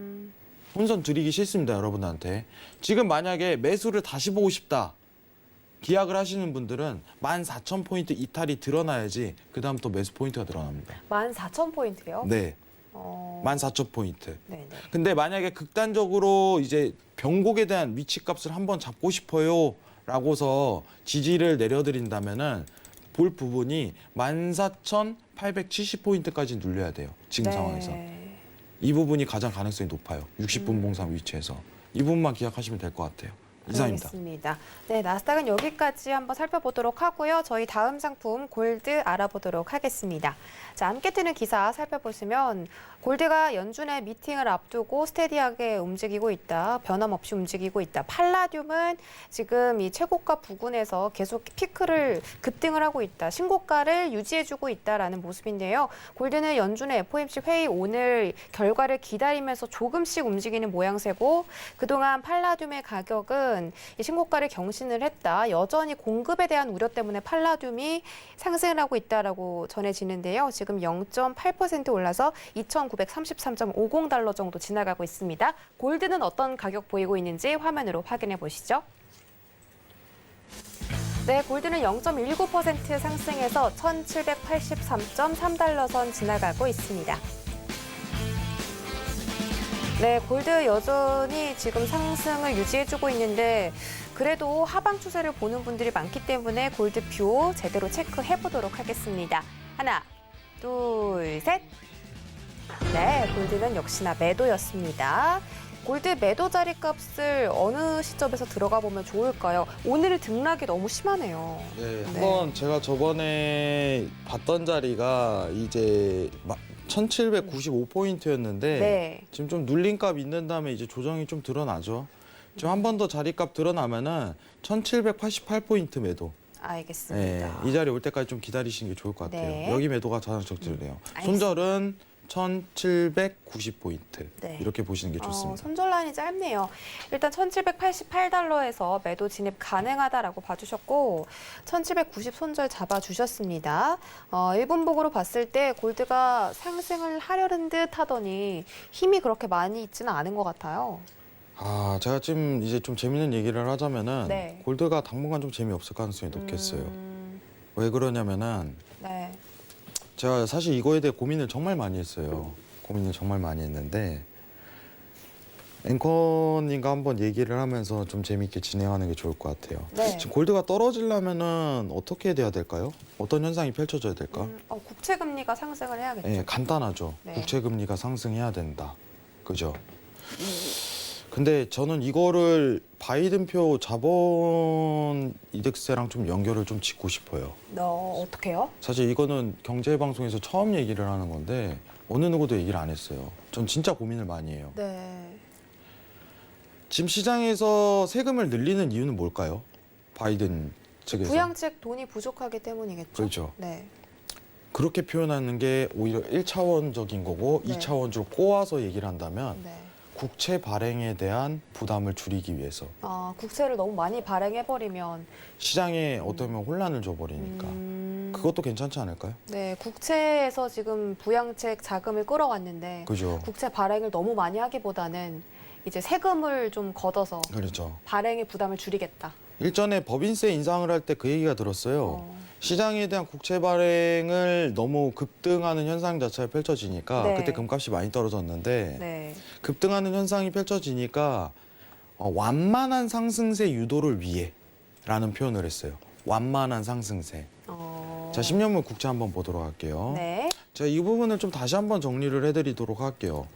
혼선 드리기 싫습니다, 여러분한테. 지금 만약에 매수를 다시 보고 싶다. 기약을 하시는 분들은 14,000포인트 이탈이 드러나야지 그다음 또 매수 포인트가 드러납니다. 14,000포인트요? 네. 어... 14,000포인트. 네네. 근데 만약에 극단적으로 이제 변곡에 대한 위치값을 한번 잡고 싶어요 라고서 지지를 내려드린다면은 볼 부분이 14,870포인트까지 눌려야 돼요. 지금 네. 상황에서. 이 부분이 가장 가능성이 높아요. 60분 봉상 위치에서. 이 부분만 기억하시면 될 것 같아요. 이상입니다. 알겠습니다. 네, 나스닥은 여기까지 한번 살펴보도록 하고요. 저희 다음 상품 골드 알아보도록 하겠습니다. 자, 함께 뜨는 기사 살펴보시면 골드가 연준의 미팅을 앞두고 스테디하게 움직이고 있다. 변함없이 움직이고 있다. 팔라듐은 지금 이 최고가 부근에서 계속 피크를 급등을 하고 있다. 신고가를 유지해주고 있다라는 모습인데요. 골드는 연준의 FOMC 회의 오늘 결과를 기다리면서 조금씩 움직이는 모양새고 그동안 팔라듐의 가격은 이 신고가를 경신을 했다. 여전히 공급에 대한 우려 때문에 팔라듐이 상승을 하고 있다라고 전해지는데요. 지금 0.8% 올라서 2,933.50달러 정도 지나가고 있습니다. 골드는 어떤 가격 보이고 있는지 화면으로 확인해 보시죠. 네, 골드는 0.19% 상승해서 1,783.3달러 선 지나가고 있습니다. 네, 골드 여전히 지금 상승을 유지해주고 있는데 그래도 하방 추세를 보는 분들이 많기 때문에 골드표 제대로 체크해보도록 하겠습니다. 하나, 둘, 셋. 네, 골드는 역시나 매도였습니다. 골드 매도 자리 값을 어느 시점에서 들어가 보면 좋을까요? 오늘 등락이 너무 심하네요. 네, 한번 제가 저번에 봤던 자리가 이제 1,795포인트였는데 네. 지금 좀 눌린 값 있는 다음에 이제 조정이 좀 드러나죠. 지금 한 번 더 자리값 드러나면은 1,788포인트 매도. 알겠습니다. 네, 이 자리 올 때까지 좀 기다리시는 게 좋을 것 같아요. 네. 여기 매도가 가장 적절해요. 알겠습니다. 손절은 1,790포인트 네. 이렇게 보시는 게 좋습니다. 손절 라인이 짧네요. 일단 1,788달러에서 매도 진입 가능하다라고 봐주셨고 1,790 손절 잡아주셨습니다. 1분 복으로 봤을 때 골드가 상승을 하려는 듯 하더니 힘이 그렇게 많이 있지는 않은 것 같아요. 아, 제가 지금 이제 좀 재밌는 얘기를 하자면은 네. 골드가 당분간 좀 재미없을 가능성이 높겠어요. 왜 그러냐면은 네. 제가 사실 이거에 대해 고민을 정말 많이 했어요. 고민을 정말 많이 했는데 앵커님과 한번 얘기를 하면서 좀 재밌게 진행하는 게 좋을 것 같아요. 네. 지금 골드가 떨어지려면은 어떻게 돼야 될까요? 어떤 현상이 펼쳐져야 될까? 국채 금리가 상승을 해야겠죠. 네, 간단하죠. 네. 국채 금리가 상승해야 된다. 그죠? 근데 저는 이거를 바이든표 자본 이득세랑 좀 연결을 좀 짓고 싶어요. 어떻게요? 사실 이거는 경제방송에서 처음 얘기를 하는 건데 어느 누구도 얘기를 안 했어요. 전 진짜 고민을 많이 해요. 네. 지금 시장에서 세금을 늘리는 이유는 뭘까요? 바이든 측에서. 부양책 돈이 부족하기 때문이겠죠. 그렇죠. 네. 그렇게 표현하는 게 오히려 1차원적인 거고 네. 2차원적으로 꼬아서 얘기를 한다면 네. 국채 발행에 대한 부담을 줄이기 위해서 국채를 너무 많이 발행해버리면 시장에 어쩌면 혼란을 줘버리니까 그것도 괜찮지 않을까요? 네, 국채에서 지금 부양책 자금을 끌어왔는데 그죠? 국채 발행을 너무 많이 하기보다는 이제 세금을 좀 걷어서 그렇죠. 발행의 부담을 줄이겠다. 일전에 법인세 인상을 할 때 그 얘기가 들었어요. 시장에 대한 국채 발행을 너무 급등하는 현상 자체가 펼쳐지니까 네. 그때 금값이 많이 떨어졌는데 네. 급등하는 현상이 펼쳐지니까 완만한 상승세 유도를 위해라는 표현을 했어요. 완만한 상승세. 자, 10년물 국채 한번 보도록 할게요. 네. 자, 이 부분을 좀 다시 한번 정리를 해드리도록 할게요.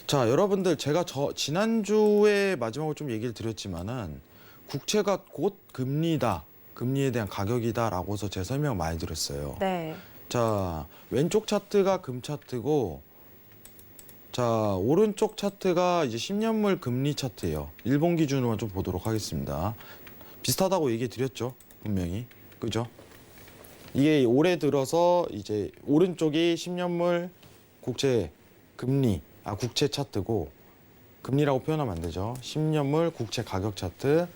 자, 여러분들 제가 지난주에 마지막으로 좀 얘기를 드렸지만은 국채가 곧 금리다. 금리에 대한 가격이다라고서 제 설명 많이 드렸어요. 네. 자, 왼쪽 차트가 금 차트고 자, 오른쪽 차트가 이제 10년물 금리 차트예요. 일본 기준으로만 좀 보도록 하겠습니다. 비슷하다고 얘기 드렸죠, 분명히. 그죠? 이게 올해 들어서 이제 오른쪽이 10년물 국채 금리, 국채 차트고, 금리라고 표현하면 안 되죠. 10년물 국채 가격 차트,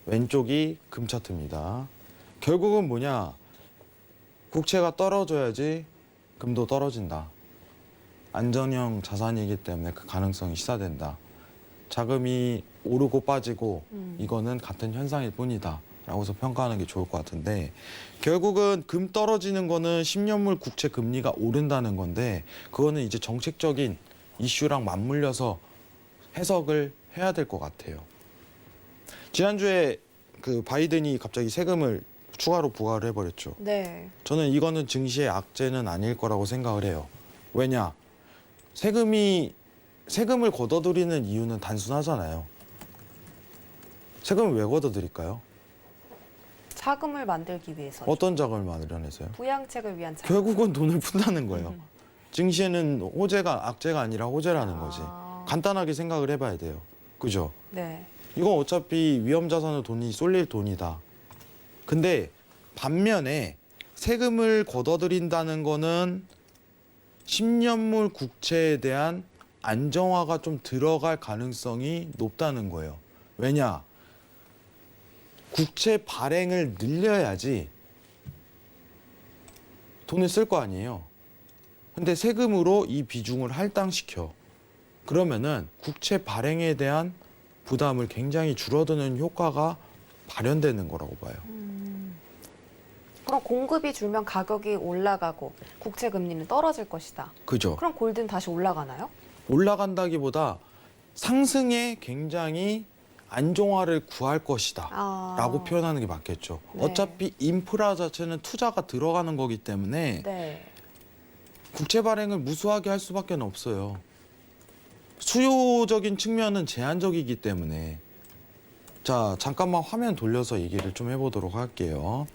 왼쪽이 금 차트입니다. 결국은 뭐냐? 국채가 떨어져야지 금도 떨어진다. 안전형 자산이기 때문에 그 가능성이 시사된다. 자금이 오르고 빠지고 이거는 같은 현상일 뿐이다. 라고서 평가하는 게 좋을 것 같은데, 결국은 금 떨어지는 거는 10년물 국채 금리가 오른다는 건데, 그거는 이제 정책적인 이슈랑 맞물려서 해석을 해야 될 것 같아요. 지난주에 그 바이든이 갑자기 세금을 추가로 부과를 해버렸죠. 네. 저는 이거는 증시의 악재는 아닐 거라고 생각을 해요. 왜냐? 세금을 걷어들이는 이유는 단순하잖아요. 세금을 왜 걷어들일까요? 자금을 만들기 위해서. 어떤 자금을 마련해서요? 부양책을 위한 자금. 결국은 돈을 푼다는 거예요. 증시에는 호재가 악재가 아니라 호재라는 거지. 간단하게 생각을 해봐야 돼요. 그죠? 네. 이건 어차피 위험자산으로 돈이 쏠릴 돈이다. 근데 반면에 세금을 걷어들인다는 거는 10년물 국채에 대한 안정화가 좀 들어갈 가능성이 높다는 거예요. 왜냐? 국채 발행을 늘려야지 돈을 쓸 거 아니에요. 근데 세금으로 이 비중을 할당시켜. 그러면은 국채 발행에 대한 부담을 굉장히 줄어드는 효과가 발현되는 거라고 봐요. 그럼 공급이 줄면 가격이 올라가고 국채 금리는 떨어질 것이다. 그죠? 그럼 골드는 다시 올라가나요? 올라간다기보다 상승에 굉장히 안정화를 구할 것이다. 라고 표현하는 게 맞겠죠. 네. 어차피 인프라 자체는 투자가 들어가는 거기 때문에 네. 국채 발행을 무수하게 할 수밖에 없어요. 수요적인 측면은 제한적이기 때문에. 자, 잠깐만 화면 돌려서 얘기를 좀 해보도록 할게요.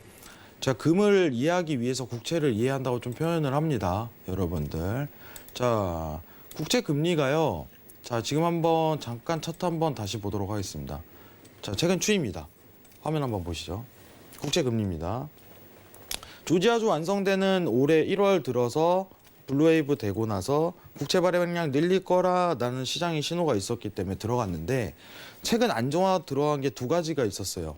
자, 금을 이해하기 위해서 국채를 이해한다고 좀 표현을 합니다. 여러분들. 자, 국채 금리가요. 자, 지금 한번 잠깐 차트 한번 다시 보도록 하겠습니다. 자, 최근 추이입니다. 화면 한번 보시죠. 국채 금리입니다. 조지아주 완성되는 올해 1월 들어서 블루웨이브 되고 나서 국채 발행량 늘릴 거라는 시장의 신호가 있었기 때문에 들어갔는데, 최근 안정화 들어간 게 두 가지가 있었어요.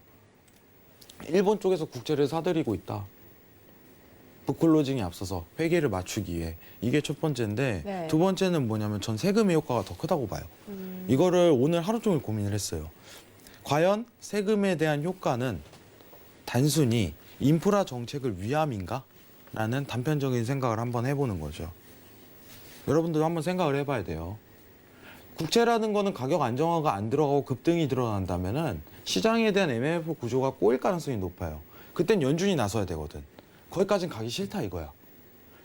일본 쪽에서 국채를 사들이고 있다. 북클로징에 앞서서 회계를 맞추기 위해. 이게 첫 번째인데, 네. 두 번째는 뭐냐면 전 세금의 효과가 더 크다고 봐요. 이거를 오늘 하루 종일 고민을 했어요. 과연 세금에 대한 효과는 단순히 인프라 정책을 위함인가? 라는 단편적인 생각을 한번 해보는 거죠. 여러분들도 한번 생각을 해봐야 돼요. 국채라는 거는 가격 안정화가 안 들어가고 급등이 드러난다면은 시장에 대한 MMF 구조가 꼬일 가능성이 높아요. 그땐 연준이 나서야 되거든. 거기까진 가기 싫다 이거야.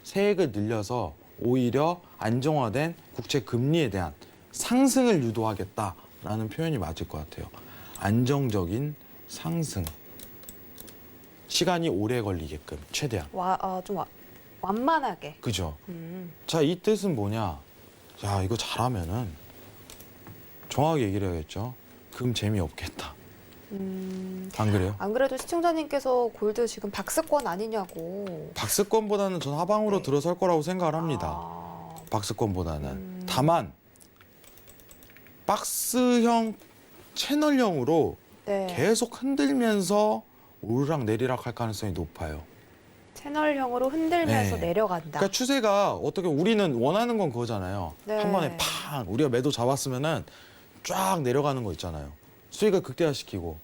세액을 늘려서 오히려 안정화된 국채 금리에 대한 상승을 유도하겠다라는 표현이 맞을 것 같아요. 안정적인 상승. 시간이 오래 걸리게끔 최대한. 좀 완만하게. 그죠? 자, 이 뜻은 뭐냐? 야, 이거 잘하면은 정확하게 얘기를 해야겠죠. 금 재미없겠다. 안 그래요? 안 그래도 시청자님께서 골드 지금 박스권 아니냐고. 박스권보다는 전 하방으로 네. 들어설 거라고 생각을 합니다. 박스권보다는. 다만 박스형 채널형으로 네. 계속 흔들면서 오르락 내리락 할 가능성이 높아요. 채널형으로 흔들면서 네. 내려간다. 그러니까 추세가 어떻게 우리는 원하는 건 그거잖아요. 네. 한 번에 팡 우리가 매도 잡았으면은 쫙 내려가는 거 있잖아요. 수익을 극대화시키고.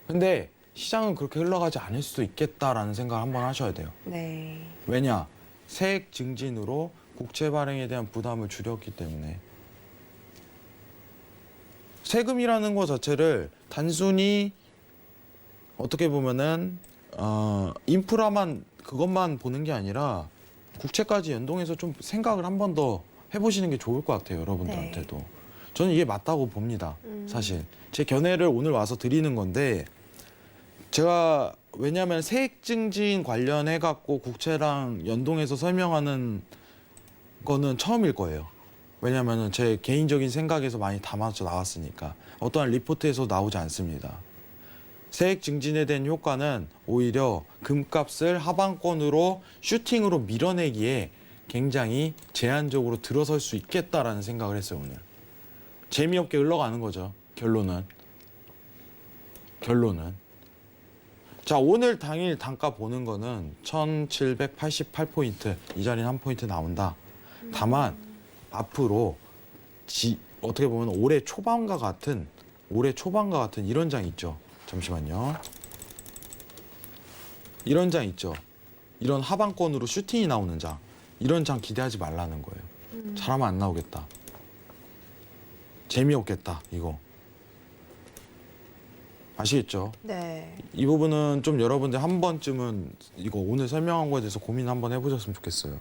근데 시장은 그렇게 흘러가지 않을 수도 있겠다라는 생각을 한번 하셔야 돼요. 네. 왜냐? 세액 증진으로 국채 발행에 대한 부담을 줄였기 때문에. 세금이라는 것 자체를 단순히 어떻게 보면은 인프라만 그것만 보는 게 아니라 국채까지 연동해서 좀 생각을 한 번 더 해보시는 게 좋을 것 같아요. 여러분들한테도. 네. 저는 이게 맞다고 봅니다. 사실. 제 견해를 오늘 와서 드리는 건데, 제가 왜냐하면 세액 증진 관련해갖고 국채랑 연동해서 설명하는 거는 처음일 거예요. 왜냐하면 제 개인적인 생각에서 많이 담아져 나왔으니까 어떠한 리포트에서 나오지 않습니다. 세액 증진에 대한 효과는 오히려 금값을 하방권으로 슈팅으로 밀어내기에 굉장히 제한적으로 들어설 수 있겠다라는 생각을 했어요, 오늘. 재미없게 흘러가는 거죠, 결론은. 자, 오늘 당일 단가 보는 거는 1788포인트, 이 자리는 한 포인트 나온다. 다만 앞으로 어떻게 보면 올해 초반과 같은 이런 장 있죠. 잠시만요. 이런 장 있죠. 이런 하방권으로 슈팅이 나오는 장. 이런 장 기대하지 말라는 거예요. 잘하면 안 나오겠다. 재미없겠다, 이거. 아시겠죠? 네. 이 부분은 좀 여러분들 한 번쯤은 이거 오늘 설명한 거에 대해서 고민 한번 해보셨으면 좋겠어요.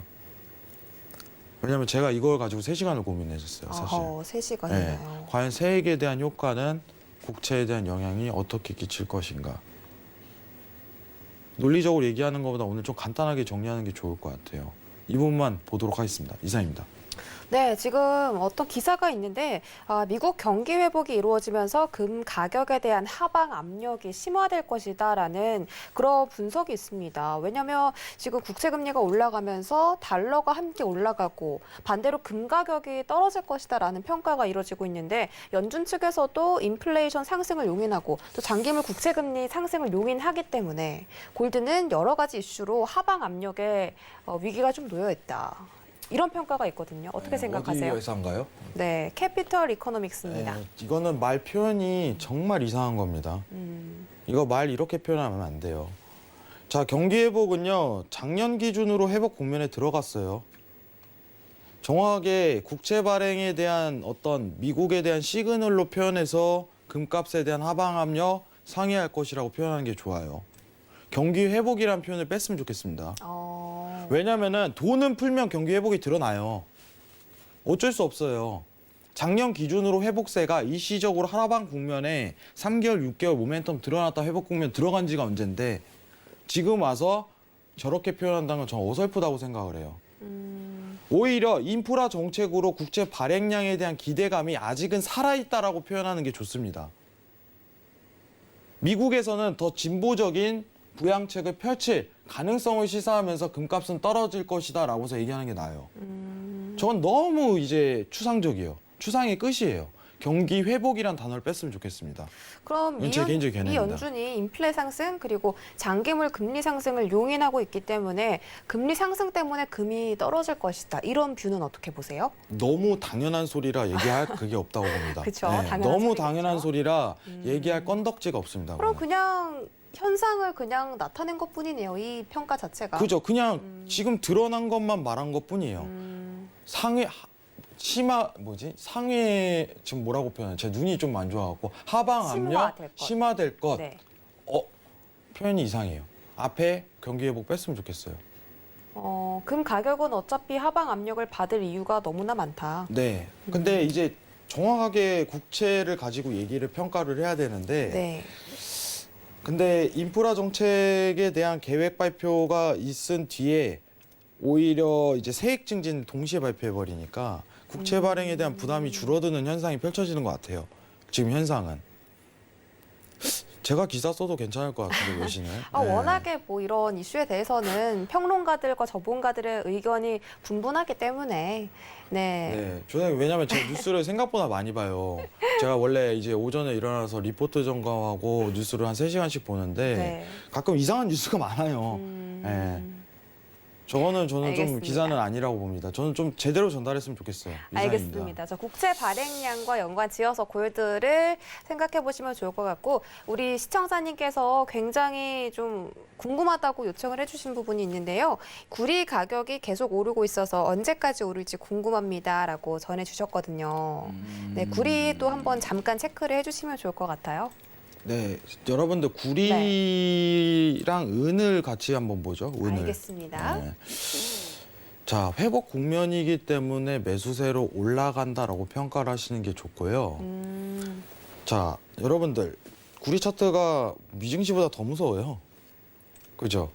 왜냐면 제가 이걸 가지고 3시간을 고민했었어요, 사실. 3시간이나요. 네. 과연 세액에 대한 효과는 국채에 대한 영향이 어떻게 끼칠 것인가. 논리적으로 얘기하는 것보다 오늘 좀 간단하게 정리하는 게 좋을 것 같아요. 이 부분만 보도록 하겠습니다. 이상입니다. 네, 지금 어떤 기사가 있는데 미국 경기 회복이 이루어지면서 금 가격에 대한 하방 압력이 심화될 것이다라는 그런 분석이 있습니다. 왜냐하면 지금 국채 금리가 올라가면서 달러가 함께 올라가고 반대로 금 가격이 떨어질 것이다라는 평가가 이루어지고 있는데 연준 측에서도 인플레이션 상승을 용인하고 또 장기물 국채 금리 상승을 용인하기 때문에 골드는 여러 가지 이슈로 하방 압력에 위기가 좀 놓여 있다. 이런 평가가 있거든요. 어떻게 생각하세요? 어디 회사인가요? 네, 캐피털 이코노믹스입니다. 이거는 말 표현이 정말 이상한 겁니다. 이거 말 이렇게 표현하면 안 돼요. 자, 경기 회복은요, 작년 기준으로 회복 국면에 들어갔어요. 정확하게 국채 발행에 대한 어떤 미국에 대한 시그널로 표현해서 금값에 대한 하방 압력 상회할 것이라고 표현하는 게 좋아요. 경기 회복이라는 표현을 뺐으면 좋겠습니다. 왜냐면은 돈은 풀면 경기 회복이 드러나요. 어쩔 수 없어요. 작년 기준으로 회복세가 일시적으로 하방 국면에 3개월, 6개월 모멘텀 드러났다 회복 국면 들어간 지가 언젠데 지금 와서 저렇게 표현한다는 건 저는 어설프다고 생각을 해요. 오히려 인프라 정책으로 국채 발행량에 대한 기대감이 아직은 살아있다라고 표현하는 게 좋습니다. 미국에서는 더 진보적인 부양책을 펼칠 가능성을 시사하면서 금값은 떨어질 것이다 라고서 얘기하는 게 나아요. 저건 너무 이제 추상적이에요. 추상의 끝이에요. 경기 회복이란 단어를 뺐으면 좋겠습니다. 그럼 제 개인적인 이 견해입니다. 연준이 인플레 상승 그리고 장기물 금리 상승을 용인하고 있기 때문에 금리 상승 때문에 금이 떨어질 것이다. 이런 뷰는 어떻게 보세요? 너무 당연한 소리라 얘기할 그게 없다고 봅니다. 그쵸, 네, 당연한 너무 소리겠죠. 당연한 소리라 얘기할 건덕지가 없습니다. 그럼 그거는. 그냥 현상을 그냥 나타낸 것뿐이네요. 이 평가 자체가. 그죠. 그냥 지금 드러난 것만 말한 것뿐이에요. 상해 지금 뭐라고 표현해? 제 눈이 좀 안 좋아갖고 하방 압력 심화될 것. 네. 표현이 이상해요. 앞에 경기 회복 뺐으면 좋겠어요. 금 가격은 어차피 하방 압력을 받을 이유가 너무나 많다. 네. 근데 이제 정확하게 국채를 가지고 얘기를 평가를 해야 되는데 네. 근데 인프라 정책에 대한 계획 발표가 있은 뒤에 오히려 이제 세액 증진 동시에 발표해 버리니까 국채 발행에 대한 부담이 줄어드는 현상이 펼쳐지는 것 같아요. 지금 현상은. 제가 기사 써도 괜찮을 것 같은데 외신을. 네. 워낙에 뭐 이런 이슈에 대해서는 평론가들과 전문가들의 의견이 분분하기 때문에 네, 저는 왜냐면 제가 뉴스를 생각보다 많이 봐요. 제가 원래 이제 오전에 일어나서 리포트 점검하고 뉴스를 한 3시간씩 보는데 네. 가끔 이상한 뉴스가 많아요. 네. 저는 좀 알겠습니다. 기사는 아니라고 봅니다. 저는 좀 제대로 전달했으면 좋겠어요. 이상입니다. 알겠습니다. 저 국채 발행량과 연관 지어서 골드를 생각해 보시면 좋을 것 같고 우리 시청자님께서 굉장히 좀 궁금하다고 요청을 해주신 부분이 있는데요. 구리 가격이 계속 오르고 있어서 언제까지 오를지 궁금합니다라고 전해주셨거든요. 네, 구리도 한번 잠깐 체크를 해주시면 좋을 것 같아요. 네, 여러분들 구리랑 은을 같이 한번 보죠. 은을. 알겠습니다. 네. 자, 회복 국면이기 때문에 매수세로 올라간다라고 평가를 하시는 게 좋고요. 자, 여러분들 구리 차트가 미증시보다 더 무서워요. 그죠?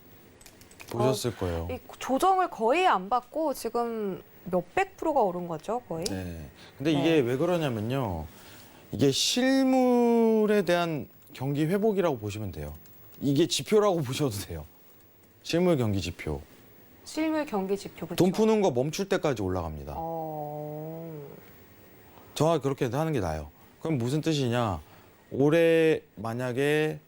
보셨을 거예요. 이 조정을 거의 안 받고 지금 몇백 프로가 오른 거죠, 거의? 네. 근데 네. 이게 왜 그러냐면요. 이게 실물에 대한 경기 회복이라고 보시면 돼요. 이게 지표라고 보셔도 돼요. 실물 경기 지표. 실물 경기 지표, 그렇죠? 돈 푸는 거 멈출 때까지 올라갑니다. 정확히 그렇게 하는 게 나아요. 그럼 무슨 뜻이냐? 올해 만약에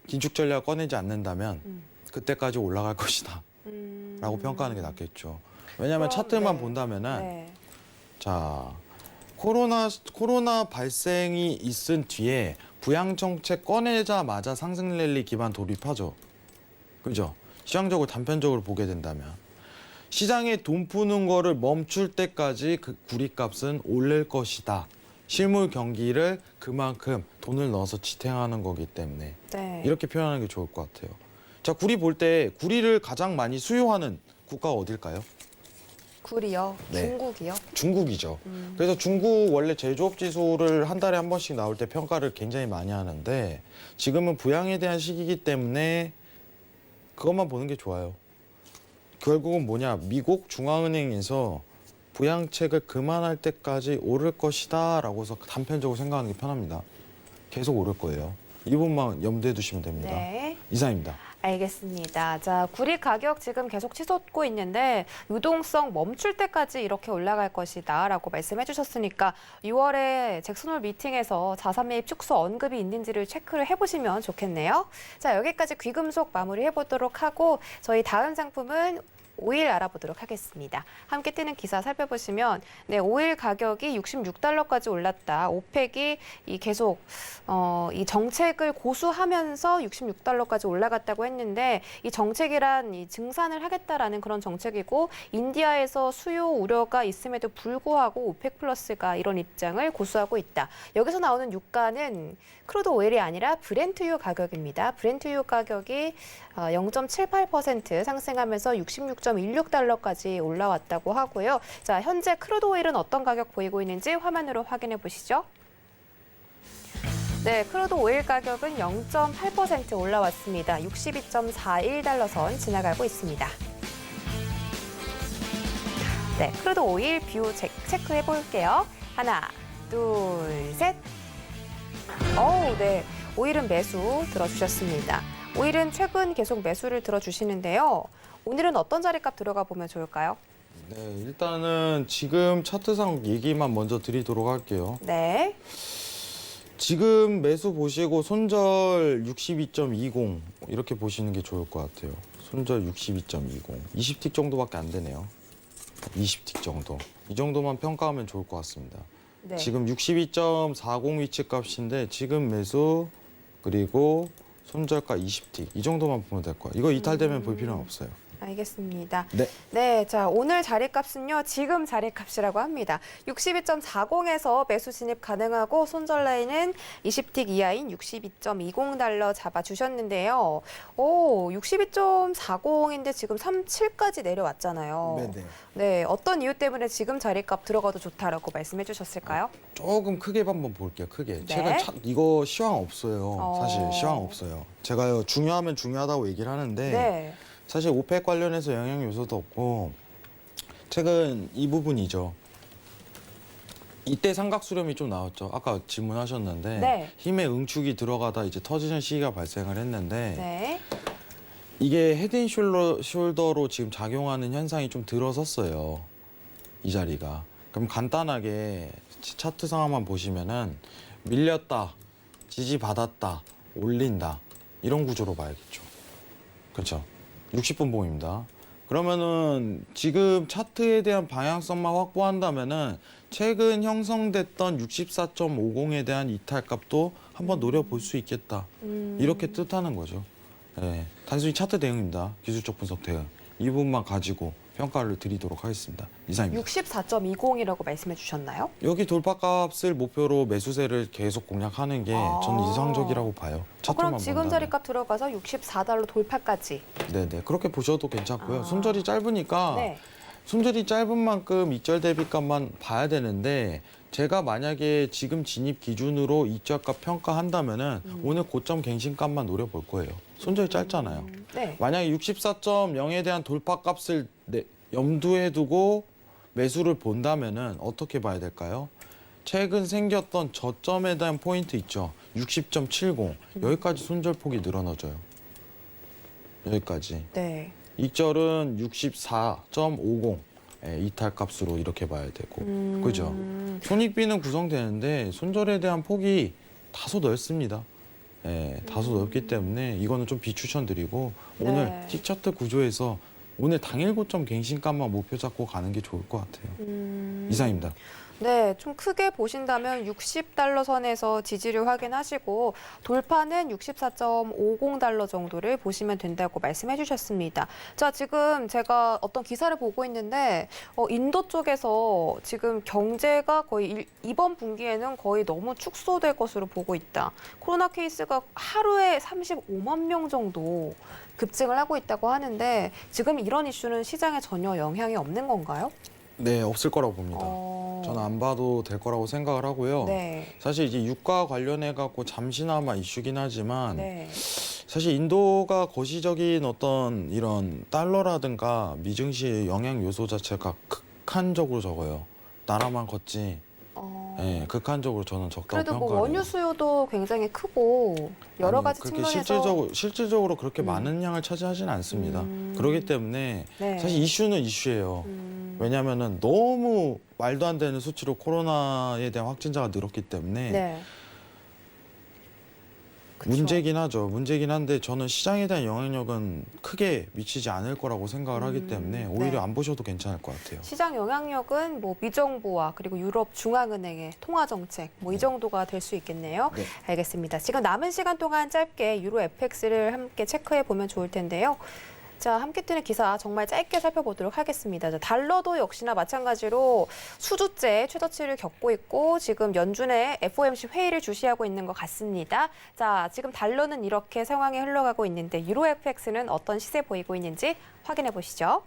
긴축 전략 꺼내지 않는다면 그때까지 올라갈 것이다. 라고 평가하는 게 낫겠죠. 왜냐하면 그럼, 차트만 네. 본다면은 네. 자 코로나 발생이 있은 뒤에 부양 정책 꺼내자마자 상승 랠리 기반 돌입하죠. 그죠? 시장적으로 단편적으로 보게 된다면 시장에 돈 푸는 거를 멈출 때까지 그 구리값은 오를 것이다. 실물 경기를 그만큼 돈을 넣어서 지탱하는 거기 때문에 네. 이렇게 표현하는 게 좋을 것 같아요. 자, 구리 볼 때 구리를 가장 많이 수요하는 국가가 어딜까요? 구리요? 네. 중국이요? 중국이죠. 그래서 중국 원래 제조업 지수를 한 달에 한 번씩 나올 때 평가를 굉장히 많이 하는데 지금은 부양에 대한 시기이기 때문에 그것만 보는 게 좋아요. 결국은 뭐냐? 미국 중앙은행에서 부양책을 그만할 때까지 오를 것이다 라고 해서 단편적으로 생각하는 게 편합니다. 계속 오를 거예요. 이 부분만 염두에 두시면 됩니다. 네. 이상입니다. 알겠습니다. 자, 구리 가격 지금 계속 치솟고 있는데 유동성 멈출 때까지 이렇게 올라갈 것이다 라고 말씀해 주셨으니까 6월에 잭슨홀 미팅에서 자산 매입 축소 언급이 있는지를 체크를 해보시면 좋겠네요. 자, 여기까지 귀금속 마무리해 보도록 하고 저희 다음 상품은 오일 알아보도록 하겠습니다. 함께 뜨는 기사 살펴보시면 네, 오일 가격이 66달러까지 올랐다. 오펙이 계속 이 정책을 고수하면서 66달러까지 올라갔다고 했는데 이 정책이란 이 증산을 하겠다라는 그런 정책이고 인디아에서 수요 우려가 있음에도 불구하고 오펙 플러스가 이런 입장을 고수하고 있다. 여기서 나오는 유가는 크루드 오일이 아니라 브렌트유 가격입니다. 브렌트유 가격이 0.78% 상승하면서 66.16달러까지 올라왔다고 하고요. 자, 현재 크루드 오일은 어떤 가격 보이고 있는지 화면으로 확인해 보시죠. 네, 크루드 오일 가격은 0.8% 올라왔습니다. 62.41달러 선 지나가고 있습니다. 네, 크루드 오일 뷰 체크해 볼게요. 하나, 둘, 셋. 네, 오일은 매수 들어주셨습니다. 오일은 최근 계속 매수를 들어주시는데요. 오늘은 어떤 자리값 들어가 보면 좋을까요? 네, 일단은 지금 차트상 얘기만 먼저 드리도록 할게요. 네. 지금 매수 보시고 손절 62.20 이렇게 보시는 게 좋을 것 같아요. 손절 62.20. 20틱 정도밖에 안 되네요. 20틱 정도. 이 정도만 평가하면 좋을 것 같습니다. 네. 지금 62.40 위치 값인데 지금 매수 그리고 손절가 20틱 이 정도만 보면 될 거예요. 이거 이탈되면 볼 필요는 없어요. 알겠습니다. 네. 네, 자, 오늘 자리값은요, 지금 자리값이라고 합니다. 62.40에서 매수 진입 가능하고 손절 라인은 20틱 이하인 62.20달러 잡아주셨는데요. 62.40인데 지금 37까지 내려왔잖아요. 네네. 네, 어떤 이유 때문에 지금 자리값 들어가도 좋다라고 말씀해 주셨을까요? 조금 크게 한번 볼게요. 크게. 네. 제가 이거 시황 없어요. 사실 어. 시황 없어요. 제가요 중요하면 중요하다고 얘기를 하는데 네. 사실 오펙 관련해서 영향 요소도 없고 최근 이 부분이죠. 이때 삼각 수렴이 좀 나왔죠. 아까 질문하셨는데 네. 힘의 응축이 들어가다 이제 터지는 시기가 발생을 했는데 네. 이게 헤드앤숄더로 지금 작용하는 현상이 좀 들어섰어요. 이 자리가. 그럼 간단하게 차트 상황만 보시면은 밀렸다, 지지받았다, 올린다 이런 구조로 봐야겠죠. 그렇죠. 60분 봉입니다. 그러면은 지금 차트에 대한 방향성만 확보한다면은 최근 형성됐던 64.50에 대한 이탈값도 한번 노려볼 수 있겠다. 이렇게 뜻하는 거죠. 네, 단순히 차트 대응입니다. 기술적 분석 대응. 이 부분만 가지고 평가를 드리도록 하겠습니다. 이상입니다. 64.20이라고 말씀해 주셨나요? 여기 돌파값을 목표로 매수세를 계속 공략하는 게 저는 이상적이라고 봐요. 차트만 그럼 지금 본다면. 자리값 들어가서 64달러 돌파까지. 네네 그렇게 보셔도 괜찮고요. 손절이 짧으니까 네. 손절이 짧은 만큼 이절 대비값만 봐야 되는데 제가 만약에 지금 진입 기준으로 이절값 평가한다면은 오늘 고점 갱신값만 노려볼 거예요. 손절이 짧잖아요. 네. 만약에 64.0에 대한 돌파값을 염두에 두고 매수를 본다면은 어떻게 봐야 될까요? 최근 생겼던 저점에 대한 포인트 있죠. 60.70 여기까지 손절폭이 늘어나져요. 여기까지. 네. 익절은 64.50 이탈값으로 이렇게 봐야 되고 그죠? 손익비는 구성되는데 손절에 대한 폭이 다소 넓습니다. 다소 넓기 때문에 이거는 좀 비추천드리고 오늘 네. T차트 구조에서 오늘 당일 고점 갱신값만 목표 잡고 가는 게 좋을 것 같아요. 이상입니다. 네, 좀 크게 보신다면 60달러 선에서 지지를 확인하시고 돌파는 64.50달러 정도를 보시면 된다고 말씀해 주셨습니다. 자, 지금 제가 어떤 기사를 보고 있는데 인도 쪽에서 지금 경제가 거의 이번 분기에는 거의 너무 축소될 것으로 보고 있다. 코로나 케이스가 하루에 35만 명 정도 급증을 하고 있다고 하는데 지금 이런 이슈는 시장에 전혀 영향이 없는 건가요? 네, 없을 거라고 봅니다. 저는 안 봐도 될 거라고 생각을 하고요. 네. 사실 이제 유가 관련해 갖고 잠시나마 이슈긴 하지만 네. 사실 인도가 거시적인 어떤 이런 달러라든가 미증시의 영향 요소 자체가 극한적으로 적어요. 나라만 걷지. 네, 극한적으로 저는 적다고 그래도 평가해요. 뭐 원유 수요도 굉장히 크고 여러 아니, 가지 그렇게 측면에서 실질적으로 그렇게 많은 양을 차지하지는 않습니다. 그렇기 때문에 네. 사실 이슈는 이슈예요. 왜냐하면은 너무 말도 안 되는 수치로 코로나에 대한 확진자가 늘었기 때문에 네. 그쵸. 문제긴 하죠. 문제긴 한데 저는 시장에 대한 영향력은 크게 미치지 않을 거라고 생각을 하기 때문에 오히려 네. 안 보셔도 괜찮을 것 같아요. 시장 영향력은 뭐 미정부와 그리고 유럽 중앙은행의 통화 정책 뭐 이 정도가 될 수 있겠네요. 네. 알겠습니다. 지금 남은 시간 동안 짧게 유로 FX를 함께 체크해 보면 좋을 텐데요. 자, 함께 뜨는 기사 정말 짧게 살펴보도록 하겠습니다. 자, 달러도 역시나 마찬가지로 수주째 최저치를 겪고 있고 지금 연준의 FOMC 회의를 주시하고 있는 것 같습니다. 자, 지금 달러는 이렇게 상황이 흘러가고 있는데 유로 FX는 어떤 시세 보이고 있는지 확인해 보시죠.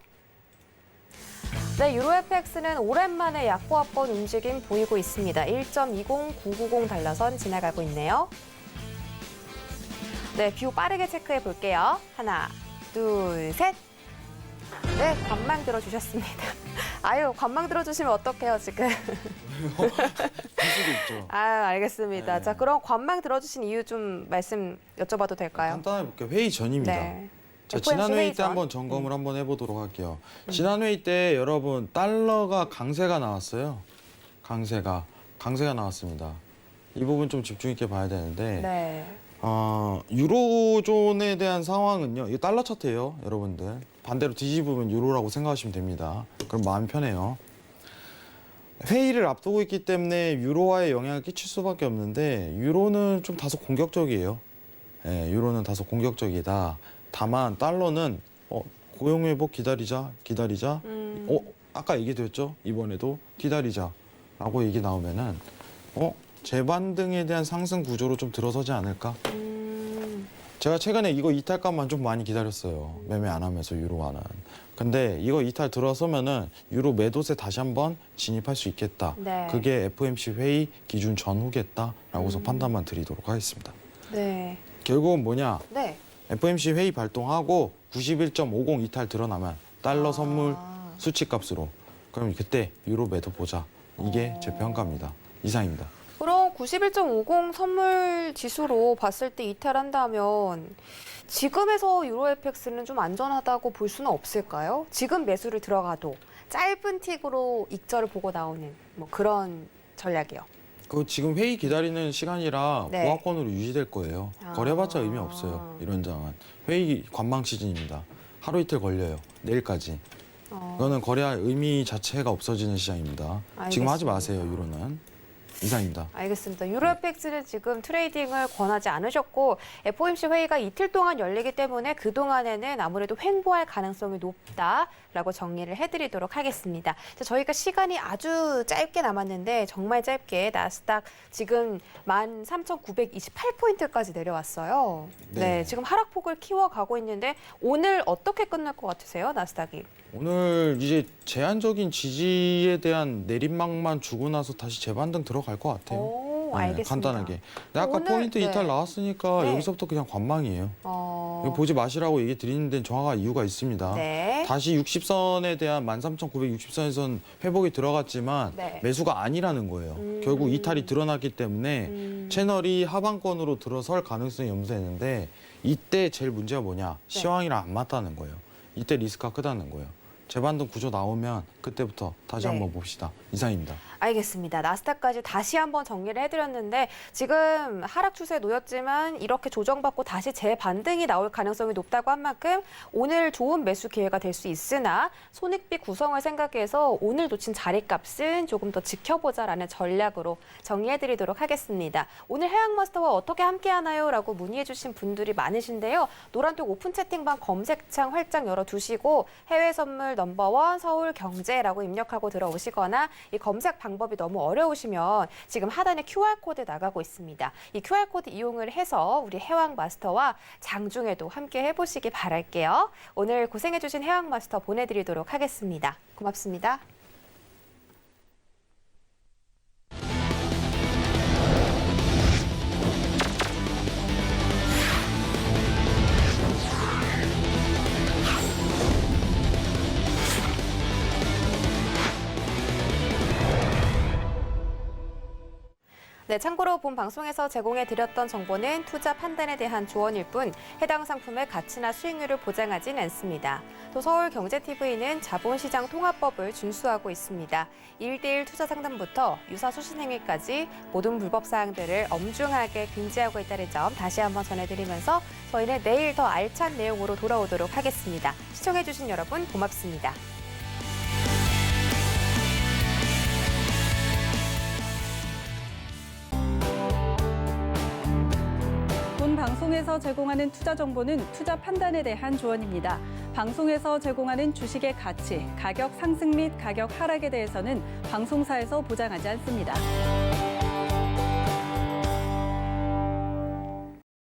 네, 유로 FX는 오랜만에 약보합권 움직임 보이고 있습니다. 1.20990 달러선 지나가고 있네요. 네, 뷰 빠르게 체크해 볼게요. 하나, 둘, 셋. 네, 관망 들어주셨습니다. 아유, 관망 들어주시면 어떡해요, 지금. 할 수도 있죠. 아, 알겠습니다. 네. 자, 그럼 관망 들어주신 이유 좀 말씀 여쭤봐도 될까요? 간단하게 볼게요. 회의 전입니다. 네. 자, FOMC 지난 회의 때 전. 한번 점검을 한번 해보도록 할게요. 지난 회의 때 여러분 달러가 강세가 나왔어요. 강세가 나왔습니다. 이 부분 좀 집중 있게 봐야 되는데 네. 유로존에 대한 상황은요. 이거 달러 차트예요, 여러분들. 반대로 뒤집으면 유로라고 생각하시면 됩니다. 그럼 마음 편해요. 회의를 앞두고 있기 때문에 유로화에 영향을 끼칠 수밖에 없는데 유로는 좀 다소 공격적이에요. 유로는 다소 공격적이다. 다만 달러는 고용 회복 기다리자. 아까 얘기드렸죠. 이번에도 기다리자라고 얘기 나오면은 재반등에 대한 상승 구조로 좀 들어서지 않을까? 제가 최근에 이거 이탈값만 좀 많이 기다렸어요. 매매 안 하면서 유로화는. 근데 이거 이탈 들어서면은 유로 매도세 다시 한번 진입할 수 있겠다. 네. 그게 FOMC 회의 기준 전후겠다라고서 판단만 드리도록 하겠습니다. 네. 결국은 뭐냐? 네. FOMC 회의 발동하고 91.50 이탈 드러나면 달러 선물 수치값으로 그럼 그때 유로 매도 보자. 이게 제 평가입니다. 이상입니다. 그럼 91.50 선물 지수로 봤을 때 이탈한다면 지금에서 유로 FX는 좀 안전하다고 볼 수는 없을까요? 지금 매수를 들어가도 짧은 틱으로 익절을 보고 나오는 뭐 그런 전략이요. 그 지금 회의 기다리는 시간이라 네. 보합권으로 유지될 거예요. 거래봤자 의미 없어요. 이런 장은. 회의 관망 시즌입니다. 하루 이틀 걸려요. 내일까지. 이거는 거래할 의미 자체가 없어지는 시장입니다. 지금 하지 마세요, 유로는. 이상입니다. 알겠습니다. 유로 FX는 지금 트레이딩을 권하지 않으셨고 FOMC 회의가 이틀 동안 열리기 때문에 그동안에는 아무래도 횡보할 가능성이 높다라고 정리를 해드리도록 하겠습니다. 자, 저희가 시간이 아주 짧게 남았는데 정말 짧게 나스닥 지금 13,928포인트까지 내려왔어요. 네, 지금 하락폭을 키워가고 있는데 오늘 어떻게 끝날 것 같으세요, 나스닥이? 오늘 이제 제한적인 지지에 대한 내림막만 주고 나서 다시 재반등 들어갈 것 같아요. 오, 알겠습니다. 간단하게. 근데 아까 오늘, 포인트 네. 이탈 나왔으니까 네. 여기서부터 그냥 관망이에요. 어, 이거 보지 마시라고 얘기 드리는 데는 정확한 이유가 있습니다. 네. 다시 60선에 대한 13,960선에선 회복이 들어갔지만 네. 매수가 아니라는 거예요. 결국 이탈이 드러났기 때문에 채널이 하방권으로 들어설 가능성이 염두했는데 이때 제일 문제가 뭐냐? 시황이랑 안 맞다는 거예요. 이때 리스크가 크다는 거예요. 재반등 구조 나오면 그때부터 다시 네. 한번 봅시다. 이상입니다. 알겠습니다. 나스닥까지 다시 한번 정리를 해드렸는데 지금 하락 추세에 놓였지만 이렇게 조정받고 다시 재반등이 나올 가능성이 높다고 한 만큼 오늘 좋은 매수 기회가 될 수 있으나 손익비 구성을 생각해서 오늘 놓친 자리값은 조금 더 지켜보자라는 전략으로 정리해드리도록 하겠습니다. 오늘 해양마스터와 어떻게 함께하나요? 라고 문의해주신 분들이 많으신데요. 노란톡 오픈 채팅방 검색창 활짝 열어두시고 해외 선물 넘버원 서울경제라고 입력하고 들어오시거나 이 검색 방법이 너무 어려우시면 지금 하단에 QR코드 나가고 있습니다. 이 QR코드 이용을 해서 우리 해왕마스터와 장중에도 함께 해보시기 바랄게요. 오늘 고생해주신 해왕마스터 보내드리도록 하겠습니다. 고맙습니다. 네, 참고로 본 방송에서 제공해드렸던 정보는 투자 판단에 대한 조언일 뿐 해당 상품의 가치나 수익률을 보장하진 않습니다. 또 서울경제TV는 자본시장 통합법을 준수하고 있습니다. 1:1 투자 상담부터 유사 수신 행위까지 모든 불법 사항들을 엄중하게 금지하고 있다는 점 다시 한번 전해드리면서 저희는 내일 더 알찬 내용으로 돌아오도록 하겠습니다. 시청해주신 여러분 고맙습니다. 본 방송에서 제공하는 투자 정보는 투자 판단에 대한 조언입니다. 방송에서 제공하는 주식의 가치, 가격 상승 및 가격 하락에 대해서는 방송사에서 보장하지 않습니다.